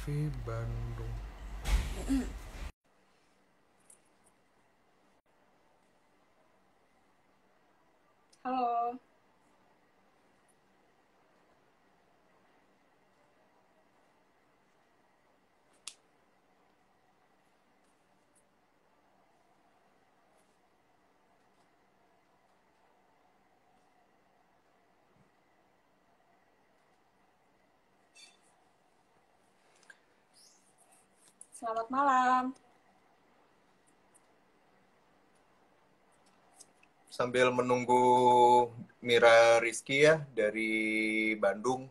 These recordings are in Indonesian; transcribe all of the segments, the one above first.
IFI Bandung. Halo, selamat malam. Sambil menunggu Mira Rizky ya dari Bandung.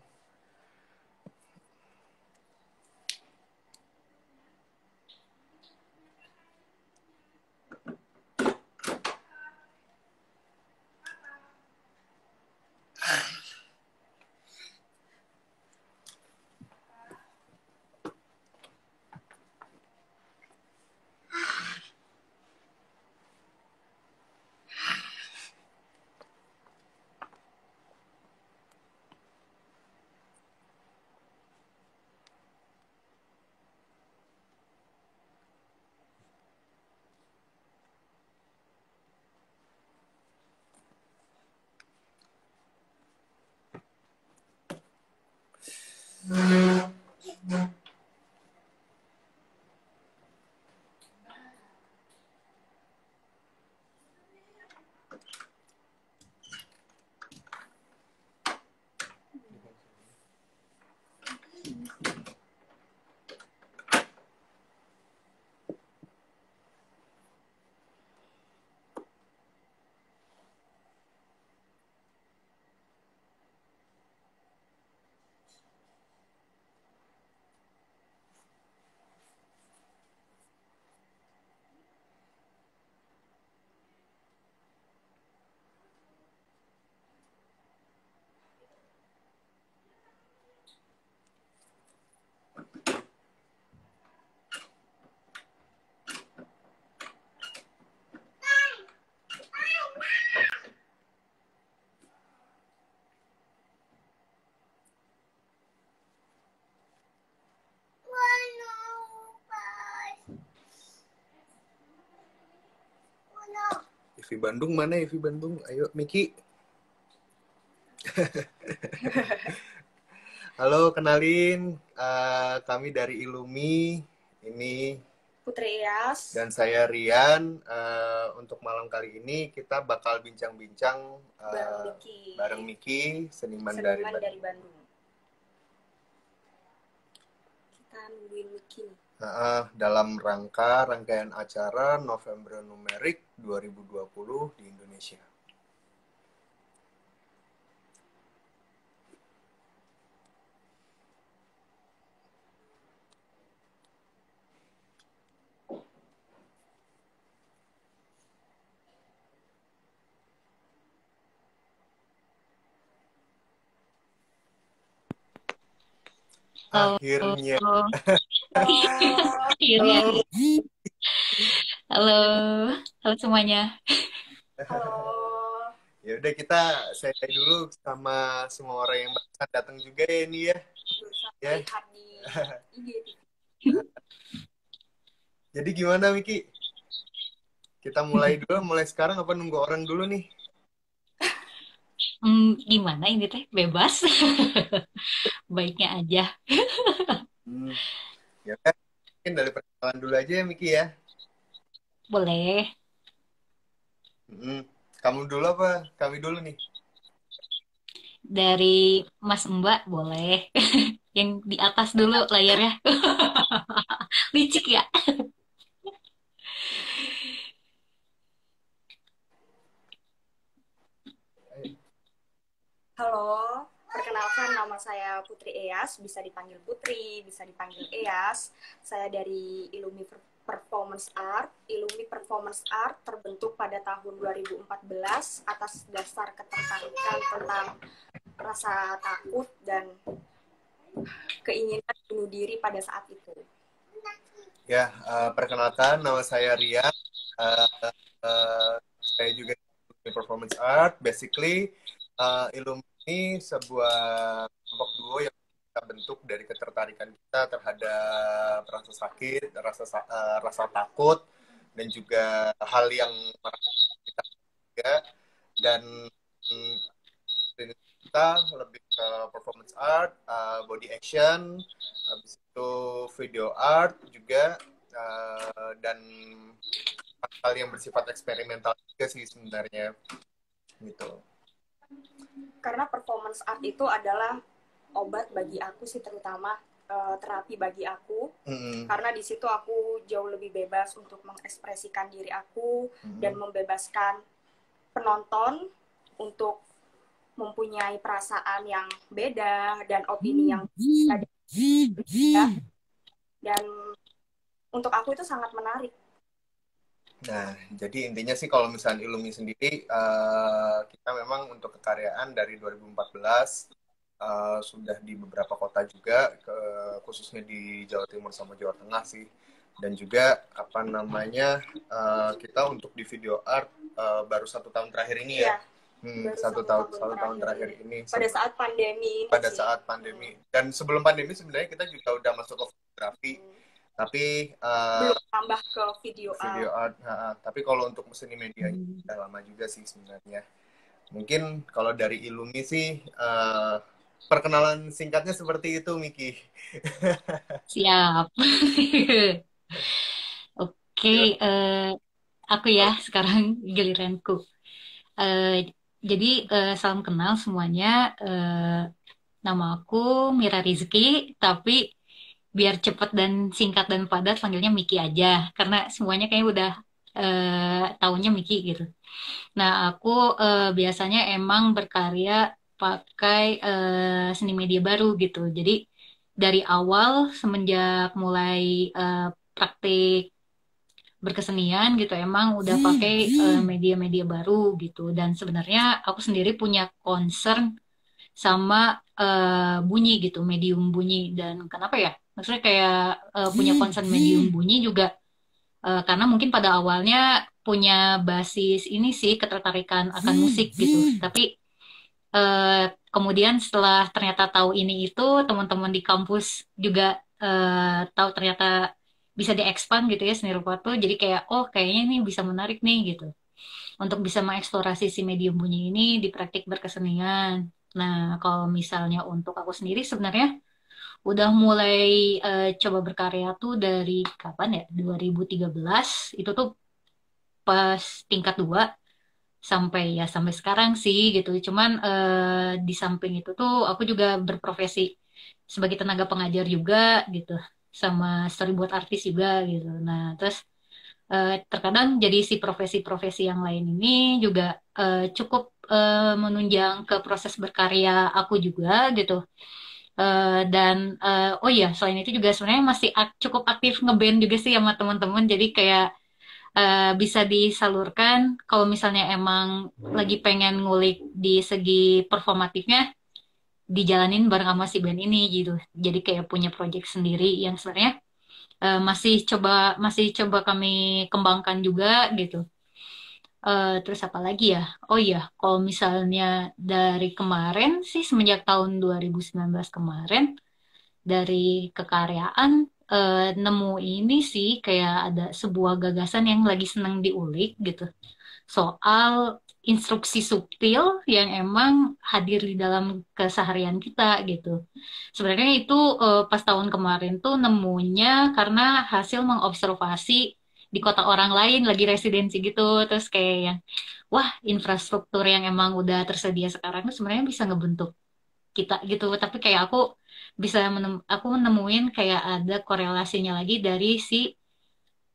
IFI Bandung mana IFI Bandung? Ayo Miki. Halo, kenalin kami dari Ilumi. Ini Putri Iyas, dan saya Rian. Untuk malam kali ini kita bakal bincang-bincang bareng Miki, bareng Miki, seniman dari seniman dari Bandung. Bandung. Kita nungguin Miki nih. Dalam rangkaian acara November Numerik 2020 di Indonesia. Halo, Akhirnya. Halo, akhirnya. Halo. Halo, halo semuanya. halo. Ya udah kita say dulu sama semua orang yang barusan datang juga ya ini ya. Sampai Ya. lihat di IG. Jadi gimana Miki? Kita mulai sekarang apa nunggu orang dulu nih? Gimana ini teh? Bebas. Baiknya aja. Hmm, ya kan? Mungkin dari perkenalan dulu aja ya Miki ya. Boleh. Hmm, Kamu dulu apa? Kami dulu nih. Dari Mas Mbak boleh. Yang di atas dulu layarnya. Licik ya. Halo, perkenalkan nama saya Putri Iyas, bisa dipanggil Putri, bisa dipanggil Iyas. Saya dari Ilumi Performance Art. Ilumi Performance Art terbentuk pada tahun 2014 atas dasar ketertarikan tentang rasa takut dan keinginan bunuh diri pada saat itu. Ya, perkenalkan nama saya Rian. Uh, saya juga di performance art. Basically, Ilum ini sebuah kelompok duo yang kita bentuk dari ketertarikan kita terhadap rasa sakit, rasa takut, dan juga hal yang kita juga. Dan mm, kita lebih ke performance art, body action, habis itu video art juga, dan hal yang bersifat eksperimental juga sih sebenarnya gitu. Karena performance art itu adalah obat bagi aku sih, terutama terapi bagi aku. Karena di situ aku jauh lebih bebas untuk mengekspresikan diri aku dan membebaskan penonton untuk mempunyai perasaan yang beda dan opini yang beda. Dan untuk aku itu sangat menarik. Nah, jadi intinya sih kalau misalnya Ilumi sendiri, kita memang untuk kekaryaan dari 2014 sudah di beberapa kota juga, khususnya di Jawa Timur sama Jawa Tengah sih. Dan juga apa namanya, kita untuk di video art baru 1 tahun terakhir ini ya. Satu tahun terakhir ini. Pada saat pandemi. Saat pandemi. Dan sebelum pandemi sebenarnya kita juga udah masuk ke fotografi. Tapi belum tambah ke video art. Tapi kalau untuk seni media udah lama juga sih sebenarnya. Mungkin kalau dari Ilumi sih perkenalan singkatnya seperti itu, Miki. Siap. Oke, aku ya sekarang giliranku. Jadi salam kenal semuanya. Nama aku Mira Rizky, tapi biar cepet dan singkat dan padat panggilnya Miki aja, karena semuanya kayaknya udah taunya Miki gitu. Nah, aku biasanya emang berkarya pakai seni media baru gitu. Jadi dari awal semenjak mulai praktik berkesenian gitu emang udah pakai media-media baru gitu. Dan sebenarnya aku sendiri punya concern sama bunyi gitu, medium bunyi. Dan kenapa ya? Maksudnya kayak punya concern medium bunyi juga karena mungkin pada awalnya punya basis ini sih ketertarikan akan musik gitu. Tapi kemudian setelah ternyata tahu ini itu, teman-teman di kampus juga tahu ternyata bisa diekspan gitu ya seni rupa tuh. Jadi kayak oh kayaknya ini bisa menarik nih gitu. Untuk bisa mengeksplorasi si medium bunyi ini di praktik berkesenian. Nah, kalau misalnya untuk aku sendiri sebenarnya udah mulai coba berkarya tuh dari kapan ya? 2013. Itu tuh pas tingkat 2 sampai sekarang sih gitu. Cuman di samping itu tuh aku juga berprofesi sebagai tenaga pengajar juga gitu. Sama storyboard artis juga gitu. Nah, terus terkadang jadi si profesi-profesi yang lain ini juga cukup menunjang ke proses berkarya aku juga gitu. Dan oh iya, selain itu juga sebenarnya masih cukup aktif ngeband juga sih sama teman-teman. Jadi kayak bisa disalurkan kalau misalnya emang lagi pengen ngulik di segi performatifnya, dijalanin bareng sama si band ini gitu. Jadi kayak punya project sendiri yang sebenarnya masih coba kami kembangkan juga gitu. Terus apa lagi ya? Oh iya, kalau misalnya dari kemarin sih semenjak tahun 2019 kemarin dari kekaryaan nemu ini sih kayak ada sebuah gagasan yang lagi senang diulik gitu. Soal instruksi subtil yang emang hadir di dalam keseharian kita gitu. Sebenarnya itu pas tahun kemarin tuh nemunya karena hasil mengobservasi di kota orang lain lagi residensi gitu. Terus kayak yang, wah infrastruktur yang emang udah tersedia sekarang tuh sebenarnya bisa ngebentuk kita gitu. Tapi kayak aku menemuin kayak ada korelasinya lagi dari si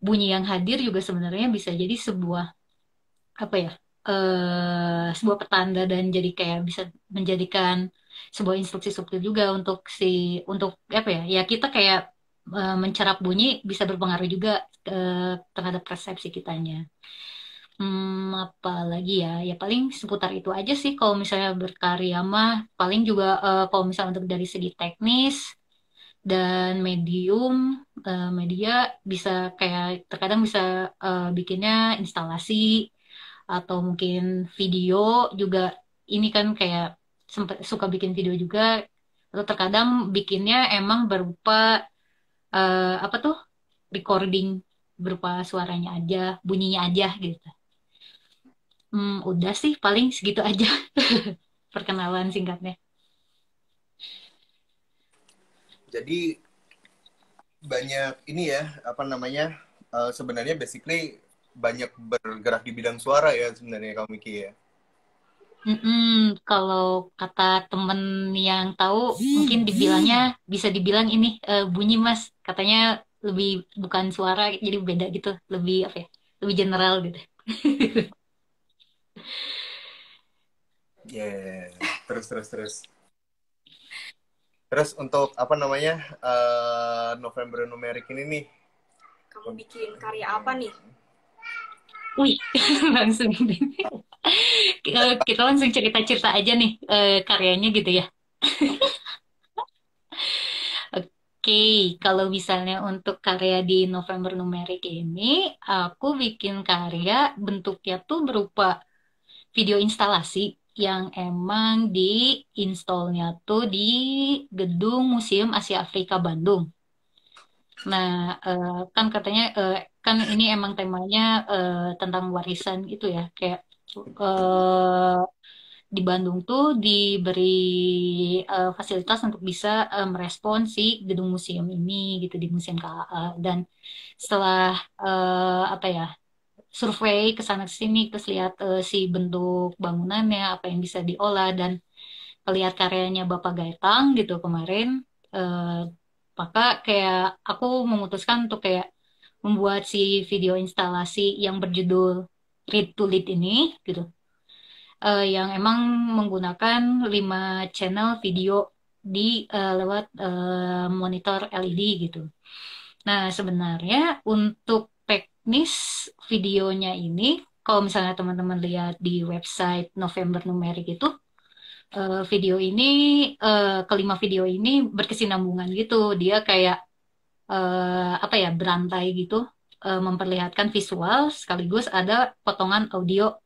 bunyi yang hadir juga sebenarnya bisa jadi sebuah apa ya sebuah petanda dan jadi kayak bisa menjadikan sebuah instruksi subtil juga untuk apa ya ya kita kayak mencerap bunyi bisa berpengaruh juga terhadap persepsi kitanya. Apa lagi ya? Ya paling seputar itu aja sih kalau misalnya berkarya mah paling juga kalau misalnya untuk dari segi teknis dan medium media bisa kayak terkadang bisa bikinnya instalasi atau mungkin video juga ini kan kayak suka bikin video juga Atau terkadang bikinnya emang berupa apa tuh recording berupa suaranya aja, bunyinya aja gitu. Udah sih paling segitu aja perkenalan singkatnya. Jadi banyak ini ya, apa namanya, sebenarnya basically banyak bergerak di bidang suara ya sebenarnya kamu Miki ya. Kalau kata temen yang tahu, mungkin dibilangnya bisa dibilang ini bunyi mas, katanya lebih bukan suara, jadi beda gitu, lebih apa ya, lebih general gitu. Yeah. Terus. Terus untuk apa namanya, November Numerik ini nih, Kamu bikin karya apa nih? Wih, langsung kita langsung cerita-cerita aja nih karyanya gitu ya. Oke, kalau misalnya untuk karya di November Numerik ini, aku bikin karya bentuknya tuh berupa video instalasi yang emang diinstalnya tuh di Gedung Museum Asia Afrika Bandung. Nah, kan katanya kan ini emang temanya tentang warisan gitu ya, kayak eh, di Bandung tuh diberi fasilitas untuk bisa merespon si gedung museum ini gitu di Museum KAA. Dan setelah apa ya, survei ke sana ke sini terus lihat si bentuk bangunannya apa yang bisa diolah dan lihat karyanya Bapak Gaetang gitu kemarin, eh, maka kayak aku memutuskan untuk kayak membuat si video instalasi yang berjudul Read to Lead ini gitu, yang emang menggunakan 5 channel video lewat monitor LED gitu. Nah, sebenarnya untuk teknis videonya ini, kalau misalnya teman-teman lihat di website November Numerik itu, video ini, kelima video ini berkesinambungan gitu. Dia kayak apa ya, berantai gitu, memperlihatkan visual sekaligus ada potongan audio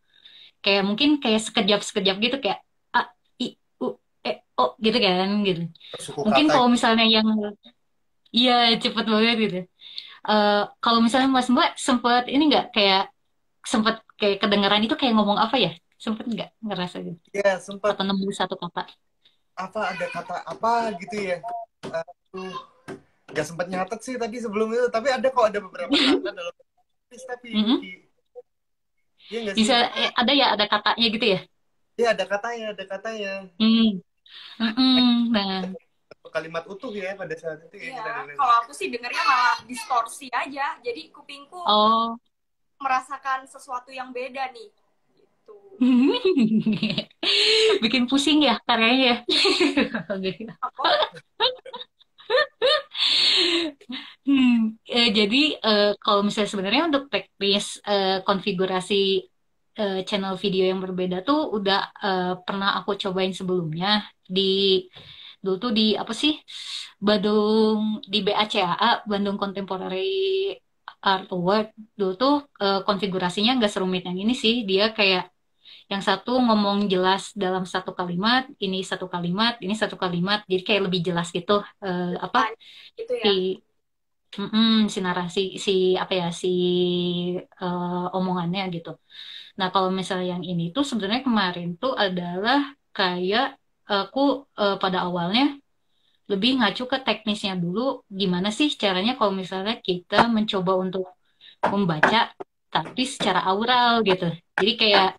kayak mungkin kayak sekejap-sekejap gitu kayak a i u o gitu kan gitu. suku Mungkin kata. kalau misalnya yang iya cepet banget gitu. Kalau misalnya Mas Mbak sempet ini nggak kayak sempet kayak kedengeran itu kayak ngomong apa ya? Sempet nggak ngerasa gitu? Ya sempat, Atau nemu satu kata? apa ada kata apa gitu ya. Aduh, nggak sempat nyatet sih tadi sebelum itu, tapi ada kok, ada beberapa kata dalam tulis tapi Mm-mm. Miki. Iya nggak sih? Bisa ada ya ada katanya gitu ya? Iya ada katanya. Hmm. Mm-mm. Nah, Kalimat utuh ya pada saat itu ya Iya, kita dengar. kalau aku sih dengernya malah distorsi aja. Jadi kupingku oh. merasakan sesuatu yang beda nih. Gitu. Bikin pusing ya karyanya ya. Apa? Jadi kalau misalnya sebenarnya untuk teknis konfigurasi channel video yang berbeda tuh udah pernah aku cobain sebelumnya di dulu tuh di apa sih, Bandung, di BACAA, Bandung Contemporary Art Award. Dulu tuh konfigurasinya nggak serumit yang ini sih, dia kayak yang satu ngomong jelas dalam satu kalimat, ini satu kalimat, jadi kayak lebih jelas gitu apa Gitu si ya. si narasi, si apa ya, si omongannya gitu. Nah, kalau misalnya yang ini tuh sebenarnya kemarin tuh adalah kayak aku pada awalnya lebih ngacu ke teknisnya dulu, gimana sih caranya kalau misalnya kita mencoba untuk membaca tapi secara aural gitu. Jadi kayak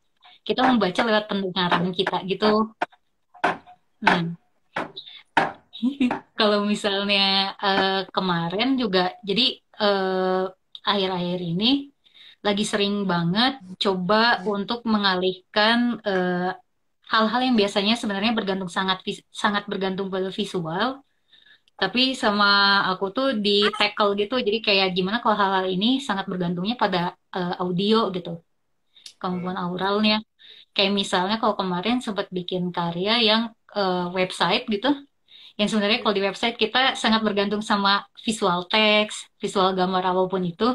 kita membaca lewat pendengaran kita gitu. Nah, kalau misalnya kemarin juga, jadi akhir-akhir ini lagi sering banget coba untuk mengalihkan hal-hal yang biasanya sebenarnya sangat bergantung pada visual, tapi sama aku tuh di tackle gitu. Jadi kayak gimana kalau hal-hal ini sangat bergantungnya pada audio gitu, kemampuan auralnya. Kayak misalnya kalau kemarin sempat bikin karya yang website gitu, yang sebenarnya kalau di website kita sangat bergantung sama visual teks, visual gambar apapun itu.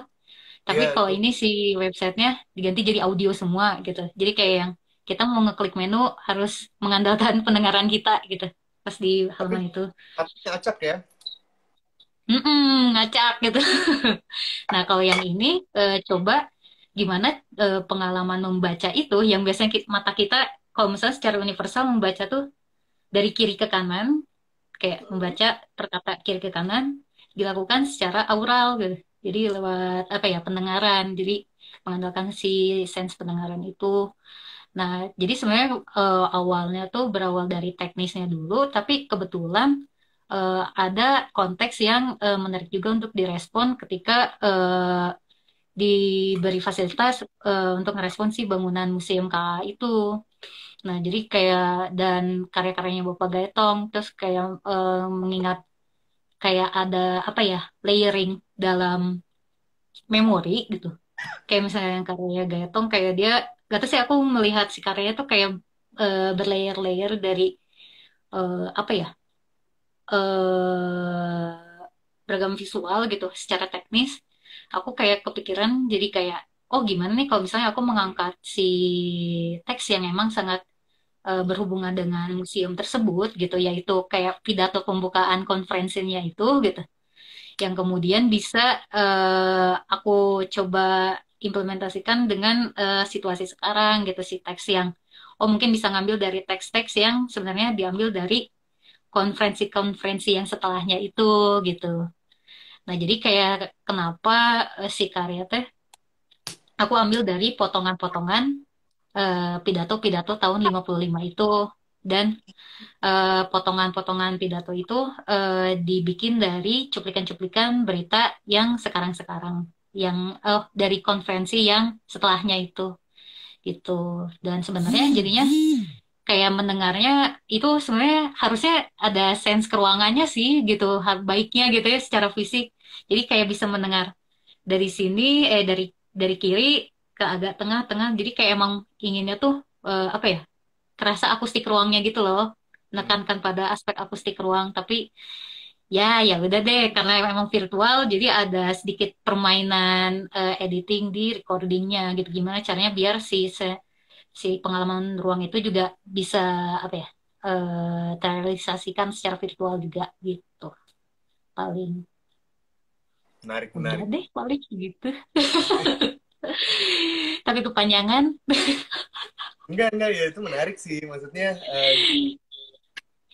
Tapi Iya kalau tuh. ini si websitenya diganti jadi audio semua gitu. Jadi kayak yang kita mau ngeklik menu harus mengandalkan pendengaran kita gitu. pas di Tapi halaman itu. katanya acak ya. Ngacak gitu. Nah, kalau yang ini coba gimana pengalaman membaca itu yang biasanya mata kita kalau misalnya secara universal membaca tuh dari kiri ke kanan, kayak Mm-mm. membaca perkata kiri ke kanan dilakukan secara aural gitu. Jadi lewat apa ya pendengaran. Jadi mengandalkan si sense pendengaran itu. Nah, jadi sebenarnya awalnya tuh berawal dari teknisnya dulu, tapi kebetulan ada konteks yang menarik juga untuk direspon ketika diberi fasilitas untuk ngerespon si bangunan museum KA itu. Nah, jadi kayak dan karya-karyanya Bapak Gaetong, terus kayak mengingat kayak ada apa ya layering dalam memori gitu. Kayak misalnya yang karya Gaetong kayak dia gak tahu sih aku melihat si karyanya tuh kayak berlayer-layer dari apa ya eh beragam visual gitu secara teknis. Aku kayak kepikiran jadi kayak oh gimana nih kalau misalnya aku mengangkat si teks yang emang sangat berhubungan dengan museum tersebut gitu yaitu kayak pidato pembukaan konferensinya itu gitu yang kemudian bisa aku coba implementasikan dengan situasi sekarang gitu si teks yang oh mungkin bisa ngambil dari teks-teks yang sebenarnya diambil dari konferensi-konferensi yang setelahnya itu gitu. Nah, jadi kayak kenapa si karya teh aku ambil dari potongan-potongan pidato-pidato tahun 55 itu dan potongan-potongan pidato itu dibikin dari cuplikan-cuplikan berita yang sekarang-sekarang, yang dari konferensi yang setelahnya itu gitu. Dan sebenarnya jadinya kayak mendengarnya itu sebenarnya harusnya ada sense keruangannya sih gitu, baiknya gitu ya secara fisik. Jadi kayak bisa mendengar dari sini, dari kiri ke agak tengah-tengah. Jadi kayak emang inginnya tuh apa ya? Kerasa akustik ruangnya gitu loh, Hmm. menekankan pada aspek akustik ruang tapi ya ya udah deh karena emang virtual jadi ada sedikit permainan editing di recordingnya gitu gimana caranya biar si pengalaman ruang itu juga bisa apa ya terrealisasikan secara virtual juga gitu paling Menarik, udah menarik. deh paling gitu tapi kepanjangan. Enggak ya itu menarik sih. Maksudnya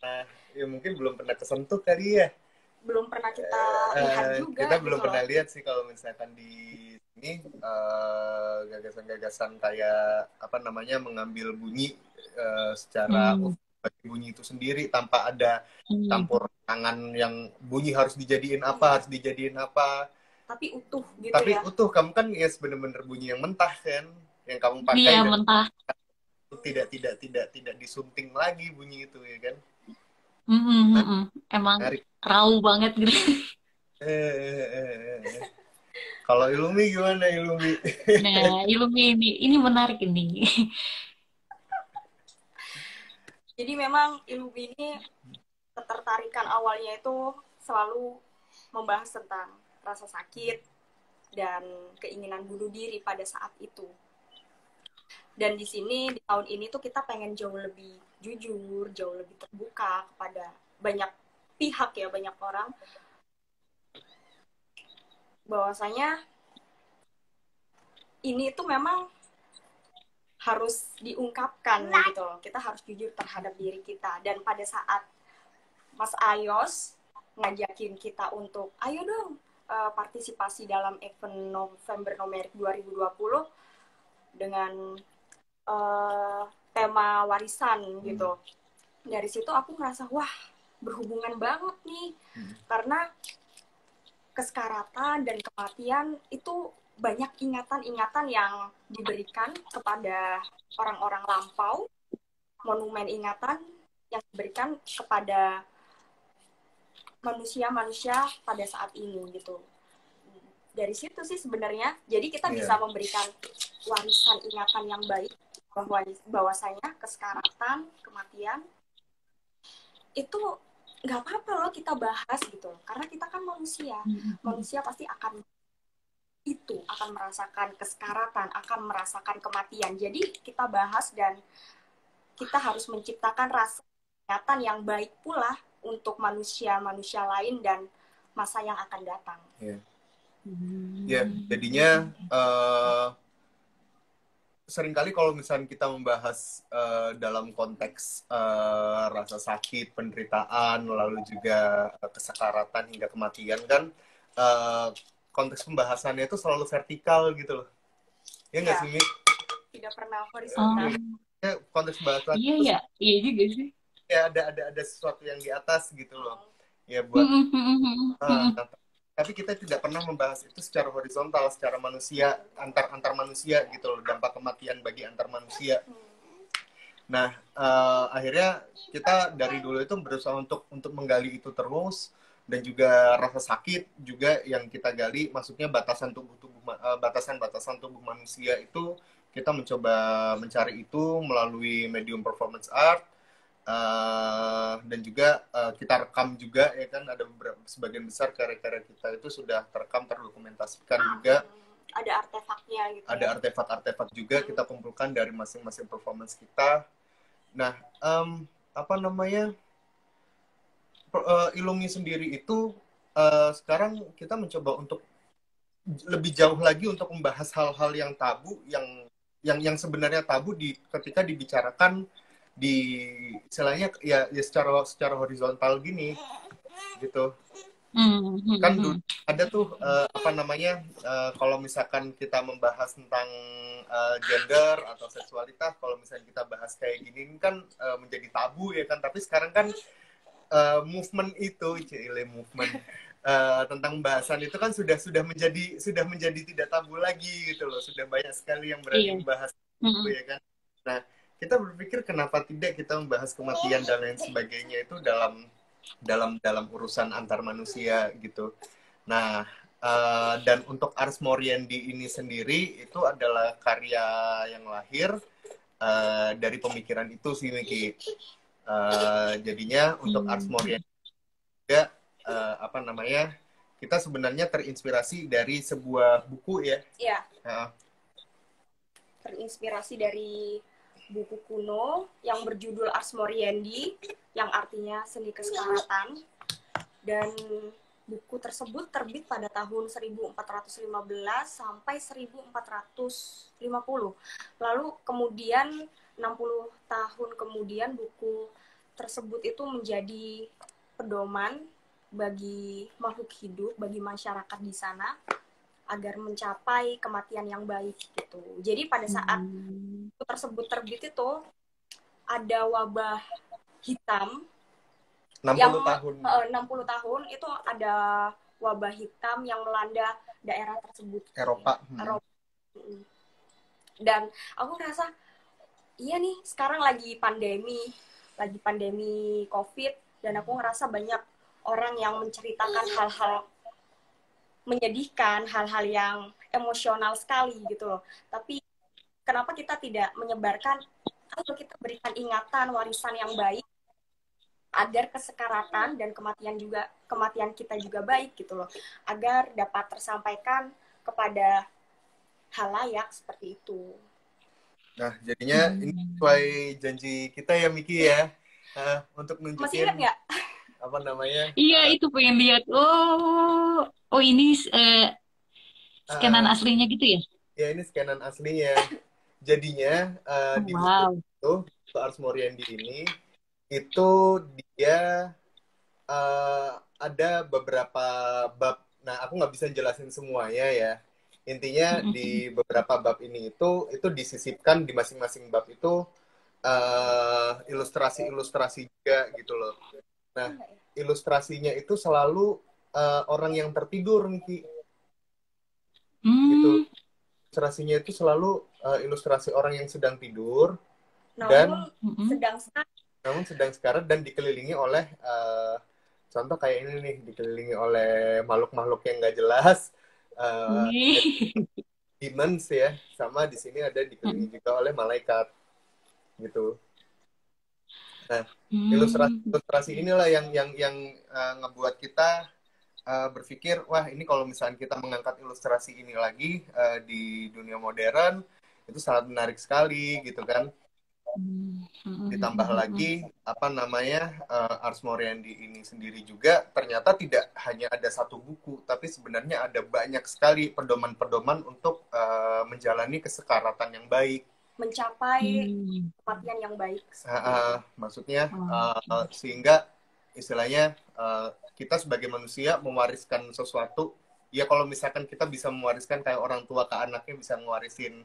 nah, ya mungkin belum pernah kesentuh kali ya. Belum pernah kita lihat juga Kita belum gitu loh. pernah lihat sih kalau misalkan di sini gagasan-gagasan kayak apa namanya mengambil bunyi secara Hmm, utuh bagi bunyi itu sendiri tanpa ada hmm. campur tangan yang bunyi harus dijadiin apa, Iya, harus dijadiin apa. tapi utuh gitu Tapi ya. utuh kamu kan ya bener-bener bunyi yang mentah kan, yang kamu Iya pakai dan mentah. tidak disunting lagi bunyi itu ya kan. Nah, Emang menarik. raw banget gitu. Kalau Ilumi gimana Ilumi? Nah, Ilumi ini menarik ini. Jadi memang ilmu ini ketertarikan awalnya itu selalu membahas tentang rasa sakit dan keinginan bunuh diri pada saat itu. Dan di sini di tahun ini tuh kita pengen jauh lebih jujur, jauh lebih terbuka kepada banyak pihak ya, banyak orang bahwasanya ini tuh memang harus diungkapkan gitu loh. Kita harus jujur terhadap diri kita. Dan pada saat Mas Ayos ngajakin kita untuk ayo dong partisipasi dalam event November Numerik 2020 dengan tema warisan gitu. Dari situ aku ngerasa wah berhubungan banget nih karena kesekaratan dan kematian itu banyak ingatan-ingatan yang diberikan kepada orang-orang lampau, monumen ingatan yang diberikan kepada manusia-manusia pada saat ini gitu. Dari situ sih sebenarnya, jadi kita bisa memberikan warisan ingatan yang baik bahwasanya kesekaratan, kematian itu nggak apa-apa loh kita bahas gitu, karena kita kan manusia pasti akan merasakan kesekaratan, akan merasakan kematian. Jadi kita bahas dan kita harus menciptakan rasa peringatan yang baik pula untuk manusia-manusia lain dan masa yang akan datang. Ya, jadinya seringkali kalau misalnya kita membahas dalam konteks rasa sakit, penderitaan, lalu juga kesakaratan hingga kematian kan, konteks pembahasannya itu selalu vertikal gitu loh. Ya nggak sih, Mi? Tidak pernah horizontal. Konteks bahasan iya juga sih. Ya ada sesuatu yang di atas gitu loh. Ya buat tapi kita tidak pernah membahas itu secara horizontal, secara manusia, antar manusia gitu loh, dampak kematian bagi antar manusia. Nah, akhirnya kita dari dulu itu berusaha untuk menggali itu terus, dan juga rasa sakit juga yang kita gali, maksudnya batasan tubuh manusia itu kita mencoba mencari itu melalui medium performance art. Dan juga kita rekam juga ya kan, ada sebagian besar karya-karya kita itu sudah terekam, terdokumentasikan juga. Ada artefaknya gitu. Ada artefak-artefak juga kita kumpulkan dari masing-masing performance kita. Nah, apa namanya, Ilumi sendiri itu sekarang kita mencoba untuk lebih jauh lagi untuk membahas hal-hal yang tabu, yang sebenarnya tabu ketika dibicarakan di istilahnya ya secara horizontal gini gitu. Kan dulu ada tuh apa namanya, kalau misalkan kita membahas tentang gender atau seksualitas, kalau misalnya kita bahas kayak gini kan menjadi tabu ya kan, tapi sekarang kan movement itu tentang bahasan itu kan sudah menjadi tidak tabu lagi gitu loh, sudah banyak sekali yang berani membahas itu ya kan. Nah, kita berpikir kenapa tidak kita membahas kematian dan lain sebagainya itu dalam urusan antar manusia gitu. Nah, dan untuk Ars Moriendi ini sendiri itu adalah karya yang lahir dari pemikiran itu sih, Miki. Jadinya untuk Ars Moriendi juga apa namanya, kita sebenarnya terinspirasi dari sebuah buku ya. Iya. Terinspirasi dari buku kuno yang berjudul Ars Moriendi, yang artinya seni kesekaratan, dan buku tersebut terbit pada tahun 1415 sampai 1450. Lalu kemudian 60 tahun kemudian buku tersebut itu menjadi pedoman bagi makhluk hidup, bagi masyarakat di sana agar mencapai kematian yang baik gitu. Jadi pada saat tersebut terbit itu ada wabah hitam 60 tahun itu ada wabah hitam yang melanda daerah tersebut, Eropa. Dan aku ngerasa iya nih, sekarang lagi pandemi COVID, dan aku ngerasa banyak orang yang menceritakan hal-hal menyedihkan, hal-hal yang emosional sekali gitu loh. Tapi kenapa kita tidak menyebarkan, atau kita berikan ingatan, warisan yang baik agar kesekaratan dan kematian kita juga baik gitu loh, agar dapat tersampaikan kepada halayak seperti itu. Nah, jadinya ini sesuai janji kita ya, Miki ya, untuk nunjukin. Masih ingat nggak? Apa namanya? Iya, itu pengen lihat. Oh ini scanan aslinya gitu ya? Ya, ini scanan aslinya. Jadinya di buku itu Ars Moriendi ini itu dia ada beberapa bab. Nah, aku nggak bisa jelasin semuanya ya. Intinya di beberapa bab ini itu disisipkan di masing-masing bab itu ilustrasi-ilustrasi juga gitu loh. Nah, ilustrasinya itu selalu orang yang tertidur, Miki. Gitu. Ilustrasinya itu selalu ilustrasi orang yang sedang tidur, namun sedang sekarat dan dikelilingi oleh contoh kayak ini nih, dikelilingi oleh makhluk-makhluk yang nggak jelas, demons ya, sama di sini ada dikelilingi juga oleh malaikat gitu. Nah, ilustrasi inilah yang ngebuat kita berpikir, wah ini kalau misalnya kita mengangkat ilustrasi ini lagi di dunia modern, itu sangat menarik sekali gitu kan. Hmm, hmm, hmm, Ditambah hmm, hmm. lagi apa namanya Ars Moriendi ini sendiri juga ternyata tidak hanya ada satu buku, tapi sebenarnya ada banyak sekali pedoman-pedoman untuk menjalani kesekaratan yang baik. Mencapai Hmm. kematian yang baik. Maksudnya Oh, sehingga istilahnya kita sebagai manusia mewariskan sesuatu. Ya kalau misalkan kita bisa mewariskan kayak orang tua ke anaknya bisa ngewarisin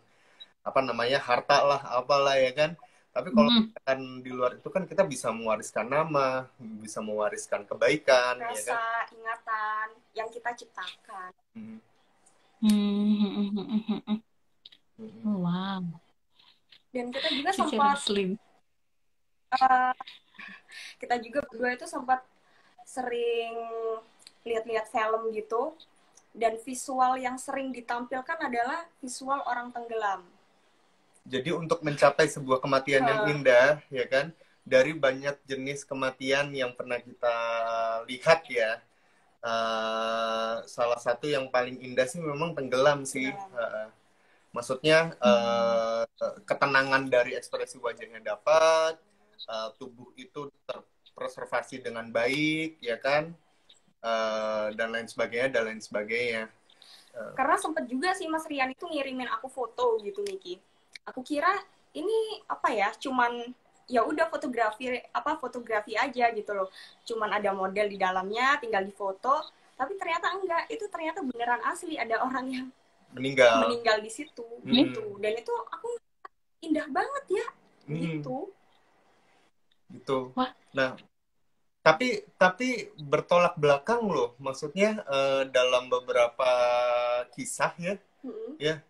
apa namanya harta lah apalah ya kan, tapi kalau hmm. misalkan di luar itu kan kita bisa mewariskan nama, bisa mewariskan kebaikan ya kan. Rasa ingatan yang kita ciptakan. Mm, Hmm, hmm, hmm, hmm, hmm. mm, Oh, wow, Dan kita juga secara sempat slim. uh, kita juga berdua itu sempat sering lihat-lihat film gitu, dan visual yang sering ditampilkan adalah visual orang tenggelam. jadi untuk mencapai sebuah kematian yang indah ya kan, dari banyak jenis kematian yang pernah kita lihat ya, salah satu yang paling indah sih memang tenggelam sih. Maksudnya ketenangan dari ekspresi wajahnya dapat, tubuh itu terpreservasi dengan baik, ya kan, dan lain sebagainya, dan lain sebagainya. Karena sempet juga sih Mas Rian itu ngirimin aku foto gitu, Niki. Aku kira ini apa ya, cuman ya udah fotografi aja gitu loh. Cuman ada model di dalamnya, tinggal difoto. Tapi ternyata enggak, itu ternyata beneran asli ada orang yang meninggal di situ gitu. Dan itu aku indah banget ya gitu. Wah. Nah, tapi bertolak belakang loh, maksudnya dalam beberapa kisah ya, ya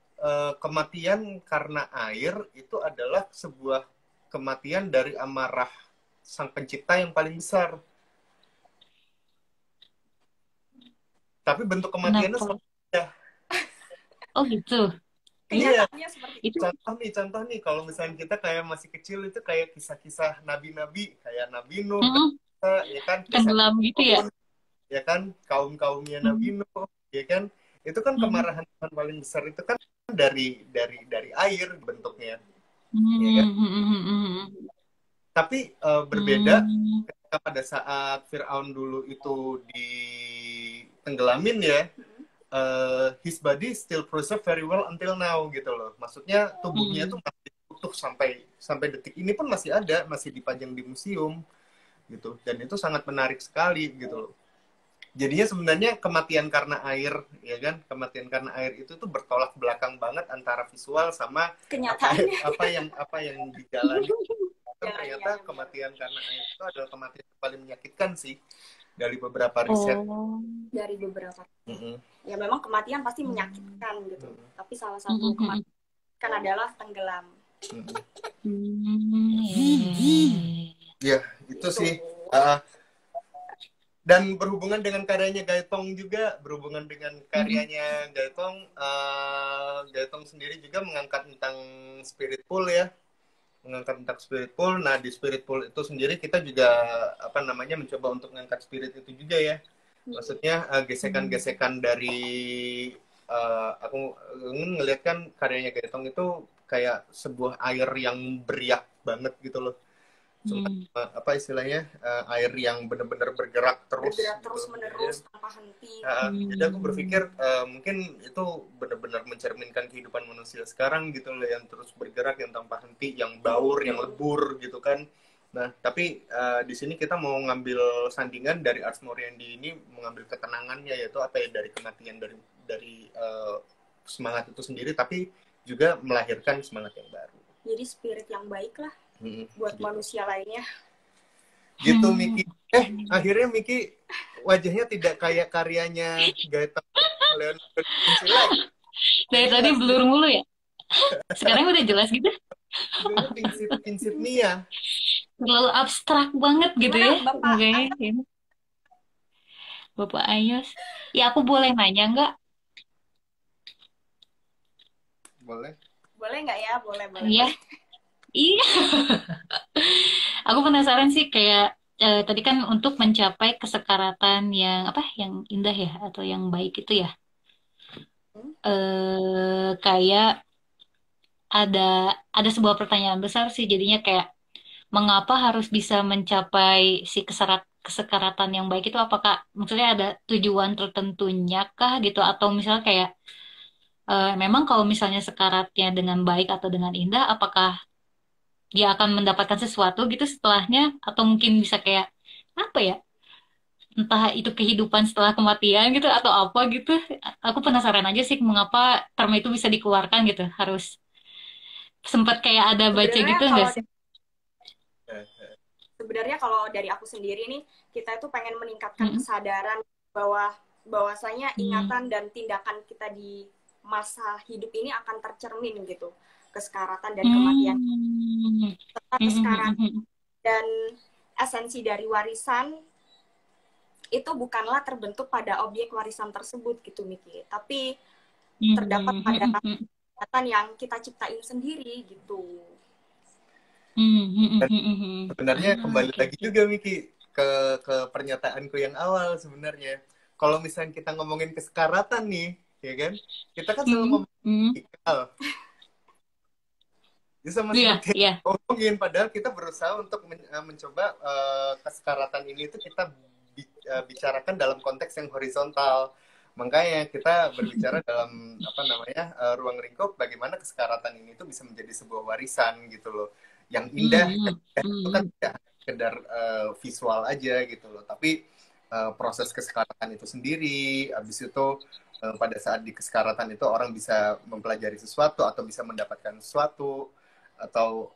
kematian karena air itu adalah sebuah kematian dari amarah sang pencipta yang paling besar. Tapi bentuk kematiannya selalu beda. Oh gitu. Iya. Itu Contoh nih, kalau misalnya kita kayak masih kecil itu kayak kisah-kisah nabi-nabi, kayak Nabi Nuh, ya kan, kisah tenggelam gitu ya. Ya kan, kaum-kaumnya Nabi Nuh, ya kan, itu kan kemarahan Tuhan paling besar itu kan dari air bentuknya, ya kan. Tapi berbeda ketika pada saat Fir'aun dulu itu ditenggelamin ya, his body still preserved very well until now gitu loh. Maksudnya tubuhnya itu masih utuh sampai detik ini pun masih ada, masih dipajang di museum gitu. Dan itu sangat menarik sekali gitu loh. Jadinya sebenarnya kematian karena air, ya kan, kematian karena air itu tuh bertolak belakang banget antara visual sama apa yang dijalani. Ternyata kematian karena air itu adalah kematian yang paling menyakitkan sih dari beberapa riset. Dari beberapa. Ya memang kematian pasti menyakitkan gitu. Tapi salah satu kematian kan adalah tenggelam. Ya, itu sih. Dan berhubungan dengan karyanya Gaetong juga, berhubungan dengan karyanya Gaetong, Gaetong sendiri juga mengangkat tentang spirit pool ya, mengangkat tentang spirit pool. Nah di spirit pool itu sendiri kita juga apa namanya mencoba untuk mengangkat spirit itu juga ya, maksudnya gesekan-gesekan dari aku ngeliat kan karyanya Gaetong itu kayak sebuah air yang beriak banget gitu loh. Apa istilahnya, air yang benar-benar bergerak terus menerus tanpa henti. Jadi aku berpikir mungkin itu benar-benar mencerminkan kehidupan manusia sekarang gitu loh, yang terus bergerak, yang tanpa henti, yang baur, yang lebur gitu kan. Nah tapi di sini kita mau ngambil sandingan dari Ars Moriendi ini, mengambil ketenangannya, yaitu apa ya, dari kematian, dari semangat itu sendiri, tapi juga melahirkan semangat yang baru. Jadi spirit yang baik lah buat gitu. Manusia lainnya. Gitu Miki. Akhirnya Miki wajahnya tidak kayak karyanya Gaetong Leonardo da Vinci lagi. Dari tadi blur mulu ya. Sekarang udah jelas gitu. Dulu prinsip Nia. Terlalu abstrak banget gitu ya. Bapak Ayos. Ya aku boleh nanya nggak? Boleh. Boleh nggak ya? Boleh. Iya. Iya. Aku penasaran sih kayak tadi kan untuk mencapai kesekaratan yang apa, yang indah ya, atau yang baik itu ya. Kayak ada sebuah pertanyaan besar sih jadinya kayak mengapa harus bisa mencapai si kesekaratan yang baik itu apakah maksudnya ada tujuan tertentunya kah gitu atau misalnya kayak memang kalau misalnya sekaratnya dengan baik atau dengan indah apakah dia akan mendapatkan sesuatu gitu setelahnya atau mungkin bisa kayak apa ya entah itu kehidupan setelah kematian gitu atau apa gitu aku penasaran aja sih mengapa term itu bisa dikeluarkan gitu harus sempat kayak ada baca Sebenarnya gitu enggak kalau sih. sebenarnya kalau dari aku sendiri nih, kita itu pengen meningkatkan Mm-mm. kesadaran bahwa bahwasanya Mm. ingatan dan tindakan kita di masa hidup ini akan tercermin gitu, kesekaratan dan kematian Mm. serta kesekaratan Mm-mm. dan esensi dari warisan itu bukanlah terbentuk pada objek warisan tersebut gitu Miki, tapi terdapat pada Mm-mm. ingatan yang kita ciptain sendiri gitu. Dan Mm-mm. sebenarnya Ah, kembali oke lagi oke. juga Miki ke pernyataanku yang awal sebenarnya. Kalau misalnya kita ngomongin kesekaratan nih, ya kan? Kita kan selalu Mm. ngomongin Mm. hal. Jadi sama Iya, seperti yang iya. kita ngomongin, padahal kita berusaha untuk mencoba kesekaratan ini itu kita bicarakan dalam konteks yang horizontal. Makanya kita berbicara dalam apa namanya ruang lingkup bagaimana kesekaratan ini tuh bisa menjadi sebuah warisan gitu loh. Yang indah Mm. itu kan Mm. tidak sekedar visual aja gitu loh, tapi proses kesekaratan itu sendiri, habis itu pada saat di kesekaratan itu orang bisa mempelajari sesuatu atau bisa mendapatkan sesuatu atau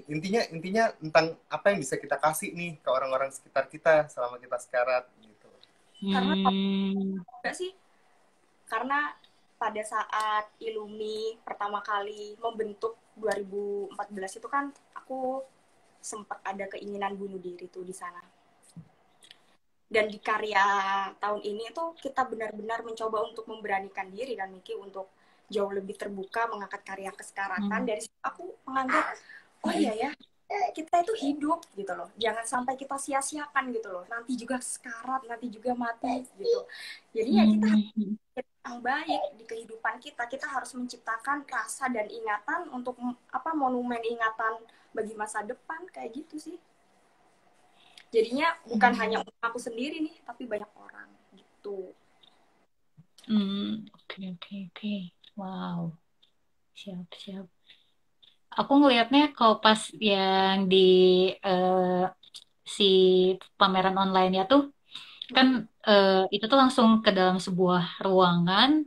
intinya intinya tentang apa yang bisa kita kasih nih ke orang-orang sekitar kita selama kita sekarat gitu. Karena Mm. enggak sih, karena pada saat Ilumi pertama kali membentuk 2014 itu kan aku sempat ada keinginan bunuh diri tuh di sana. Dan di karya tahun ini tuh kita benar-benar mencoba untuk memberanikan diri kan Miki untuk jauh lebih terbuka mengangkat karya kesekaratan. Mm. Dari situ aku menganggap oh iya ya, kita itu hidup gitu loh. Jangan sampai kita sia-siakan gitu loh. Nanti juga sekarat, nanti juga mati gitu. Jadi ya kita Mm. yang baik di kehidupan kita. Kita harus menciptakan rasa dan ingatan untuk apa monumen ingatan bagi masa depan kayak gitu sih. Jadinya bukan hanya untuk aku sendiri nih, tapi banyak orang gitu. Oke oke oke. Wow, siap siap. Aku ngelihatnya kalau pas yang di eh, si pameran online ya tuh kan Mm-mm. itu tuh langsung ke dalam sebuah ruangan